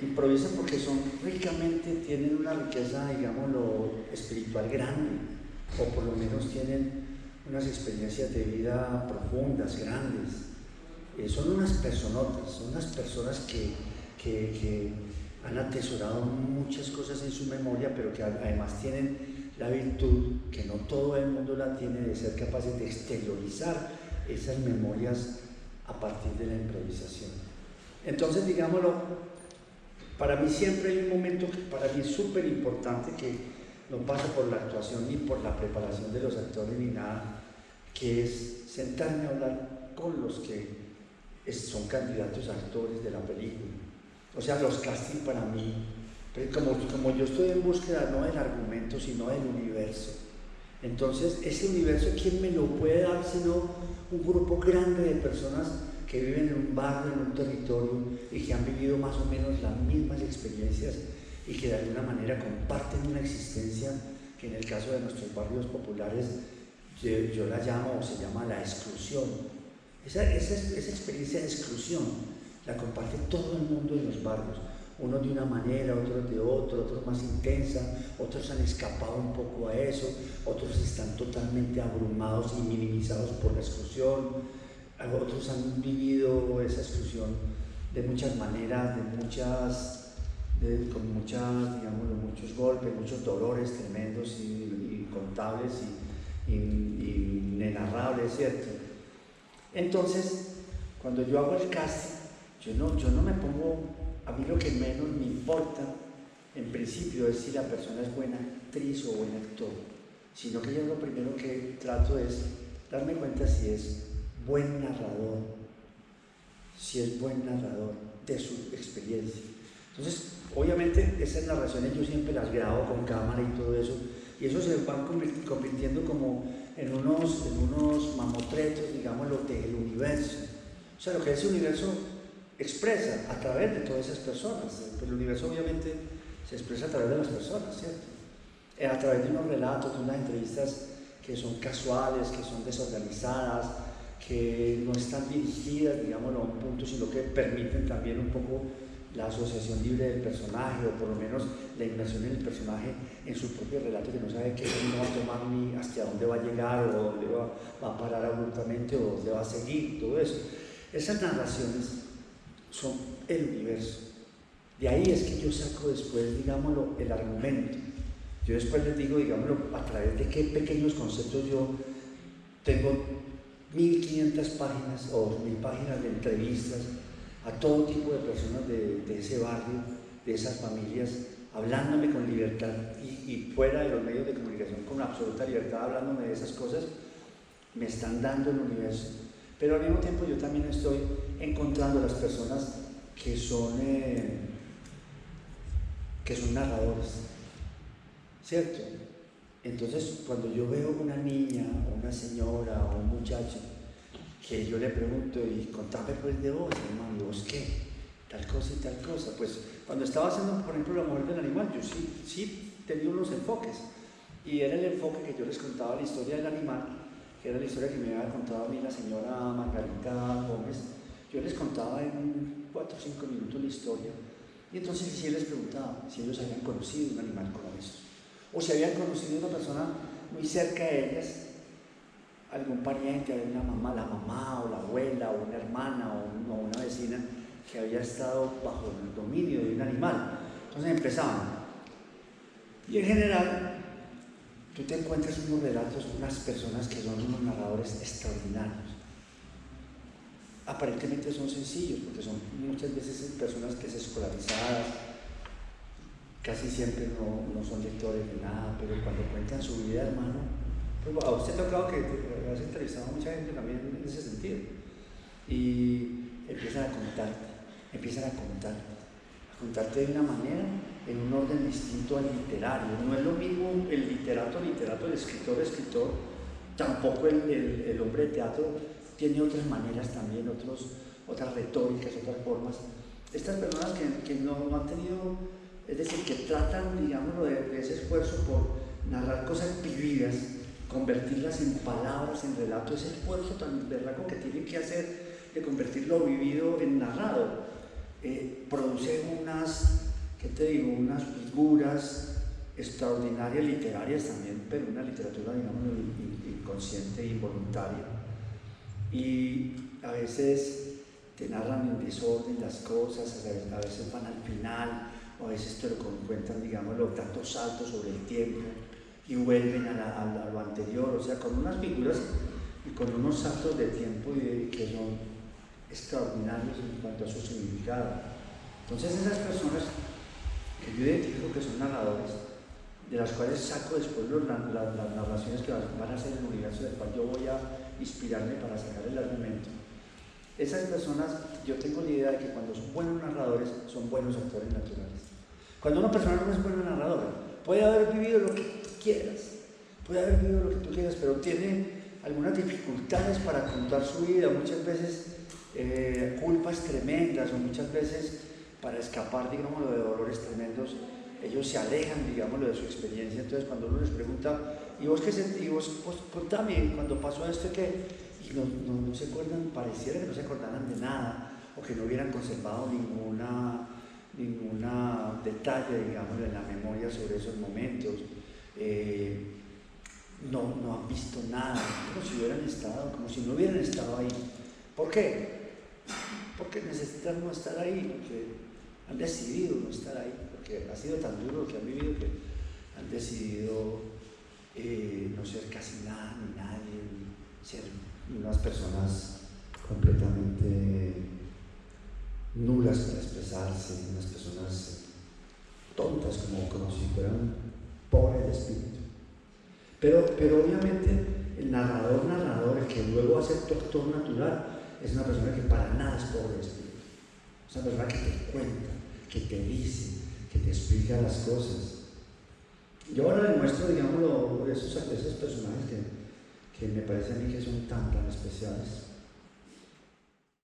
improvisan porque son ricamente, tienen una riqueza, digámoslo, espiritual grande, o por lo menos tienen unas experiencias de vida profundas, grandes. Son unas personotas, son unas personas que han atesorado muchas cosas en su memoria, pero que además tienen la virtud, que no todo el mundo la tiene, de ser capaces de exteriorizar esas memorias a partir de la improvisación. Entonces, digámoslo, para mí siempre hay un momento que para mí es súper importante, que no pasa por la actuación ni por la preparación de los actores ni nada, que es sentarme a hablar con los que son candidatos a actores de la película. O sea, los casting para mí, como yo estoy en búsqueda no del argumento, sino del universo. Entonces, ese universo, ¿quién me lo puede dar sino un grupo grande de personas que viven en un barrio, en un territorio y que han vivido más o menos las mismas experiencias y que de alguna manera comparten una existencia que en el caso de nuestros barrios populares yo la llamo o se llama la exclusión. Esa experiencia de exclusión la comparte todo el mundo en los barrios, unos de una manera, otros de otra, otros más intensa, otros han escapado un poco a eso, otros están totalmente abrumados y minimizados por la exclusión, otros han vivido esa exclusión de muchas maneras, con muchos golpes, muchos dolores tremendos y incontables y inenarrables, ¿cierto? Entonces, cuando yo hago el casting, yo no me pongo, a mí lo que menos me importa en principio es si la persona es buena actriz o buen actor, sino que yo lo primero que trato es darme cuenta si es buen narrador, de su experiencia. Entonces, obviamente esas narraciones yo siempre las grabo con cámara y todo eso, y eso se van convirtiendo como en unos mamotretos, digámoslo, del universo. O sea, lo que ese universo expresa a través de todas esas personas. Pues el universo obviamente se expresa a través de las personas, ¿cierto? A través de unos relatos, de unas entrevistas que son casuales, que son desorganizadas, que no están dirigidas, digámoslo, a un punto, sino que permiten también un poco la asociación libre del personaje, o por lo menos la inmersión en el personaje en su propio relato, que no sabe qué camino va a tomar ni hacia dónde va a llegar, o dónde va a parar abruptamente, o dónde va a seguir, todo eso. Esas narraciones son el universo. De ahí es que yo saco después, digámoslo, el argumento. Yo después les digo, digámoslo, a través de qué pequeños conceptos yo tengo 1500 páginas o 1000 páginas de entrevistas a todo tipo de personas de ese barrio, de esas familias, hablándome con libertad y fuera de los medios de comunicación con absoluta libertad, hablándome de esas cosas, me están dando el universo. Pero al mismo tiempo yo también estoy encontrando las personas que son narradores, ¿cierto? Entonces, cuando yo veo una niña, o una señora, o un muchacho, que yo le pregunto, y contame pues de vos, hermano, ¿vos qué? Tal cosa y tal cosa. Pues cuando estaba haciendo, por ejemplo, La Mujer del Animal, yo sí tenía unos enfoques, y era el enfoque que yo les contaba la historia del animal, que era la historia que me había contado a mí la señora Margarita Gómez. Yo les contaba en 4 o 5 minutos la historia, y entonces sí les preguntaba si ellos habían conocido un animal como eso, o si habían conocido una persona muy cerca de ellas, algún pariente, la mamá o la abuela o una hermana o una vecina que había estado bajo el dominio de un animal. Entonces empezaban, y en general tú te encuentras unos relatos, unas personas que son unos narradores extraordinarios. Aparentemente son sencillos, porque son muchas veces personas que se escolarizadas, casi siempre no son lectores de nada, pero cuando cuentan su vida, hermano, pues a usted ha tocado que has entrevistado a mucha gente también en ese sentido, y empiezan a contarte de una manera, en un orden distinto al literario. No es lo mismo el literato, el escritor, tampoco el hombre de teatro tiene otras maneras también, otras retóricas, otras formas. Estas personas que no han tenido, es decir, que tratan, digámoslo, de ese esfuerzo por narrar cosas vividas, convertirlas en palabras, en relatos, ese esfuerzo tan berraco que tienen que hacer de convertir lo vivido en narrado, produce unas figuras extraordinarias, literarias también, pero una literatura, digamos, inconsciente e involuntaria. Y a veces te narran en desorden las cosas, a veces van al final, o a veces te lo cuentan, digamos, dando saltos sobre el tiempo y vuelven a lo anterior, o sea, con unas figuras y con unos saltos de tiempo que son extraordinarios en cuanto a su significado. Entonces esas personas que yo identifico que son narradores, de las cuales saco después las narraciones que van a ser en el universo del cual yo voy a inspirarme para sacar el argumento. Esas personas, yo tengo la idea de que cuando son buenos narradores, son buenos actores naturales. Cuando una persona no es buena narradora, puede haber vivido lo que tú quieras, pero tiene algunas dificultades para contar su vida, muchas veces culpas tremendas, o muchas veces para escapar, digámoslo, de dolores tremendos, ellos se alejan, digámoslo, de su experiencia. Entonces cuando uno les pregunta, ¿y vos qué sentís? Y vos, pues, contame, cuando pasó esto, ¿qué? Y no se acuerdan, pareciera que no se acordaran de nada, o que no hubieran conservado ninguna detalle, digamos, en la memoria sobre esos momentos. No han visto nada, como si no hubieran estado ahí. ¿Por qué? Porque necesitan no estar ahí, porque han decidido no estar ahí, porque ha sido tan duro lo que han vivido que han decidido no ser casi nada ni nadie, ser unas personas completamente nulas para expresarse, unas personas tontas, como si fueran pobres de espíritu. Pero obviamente el narrador, el que luego va a ser tu actor natural, es una persona que para nada es pobre de espíritu. Es una persona que te cuenta, que te dice, que te explica las cosas. Yo ahora demuestro, digámoslo, esos personajes que me parece a mí que son tan especiales.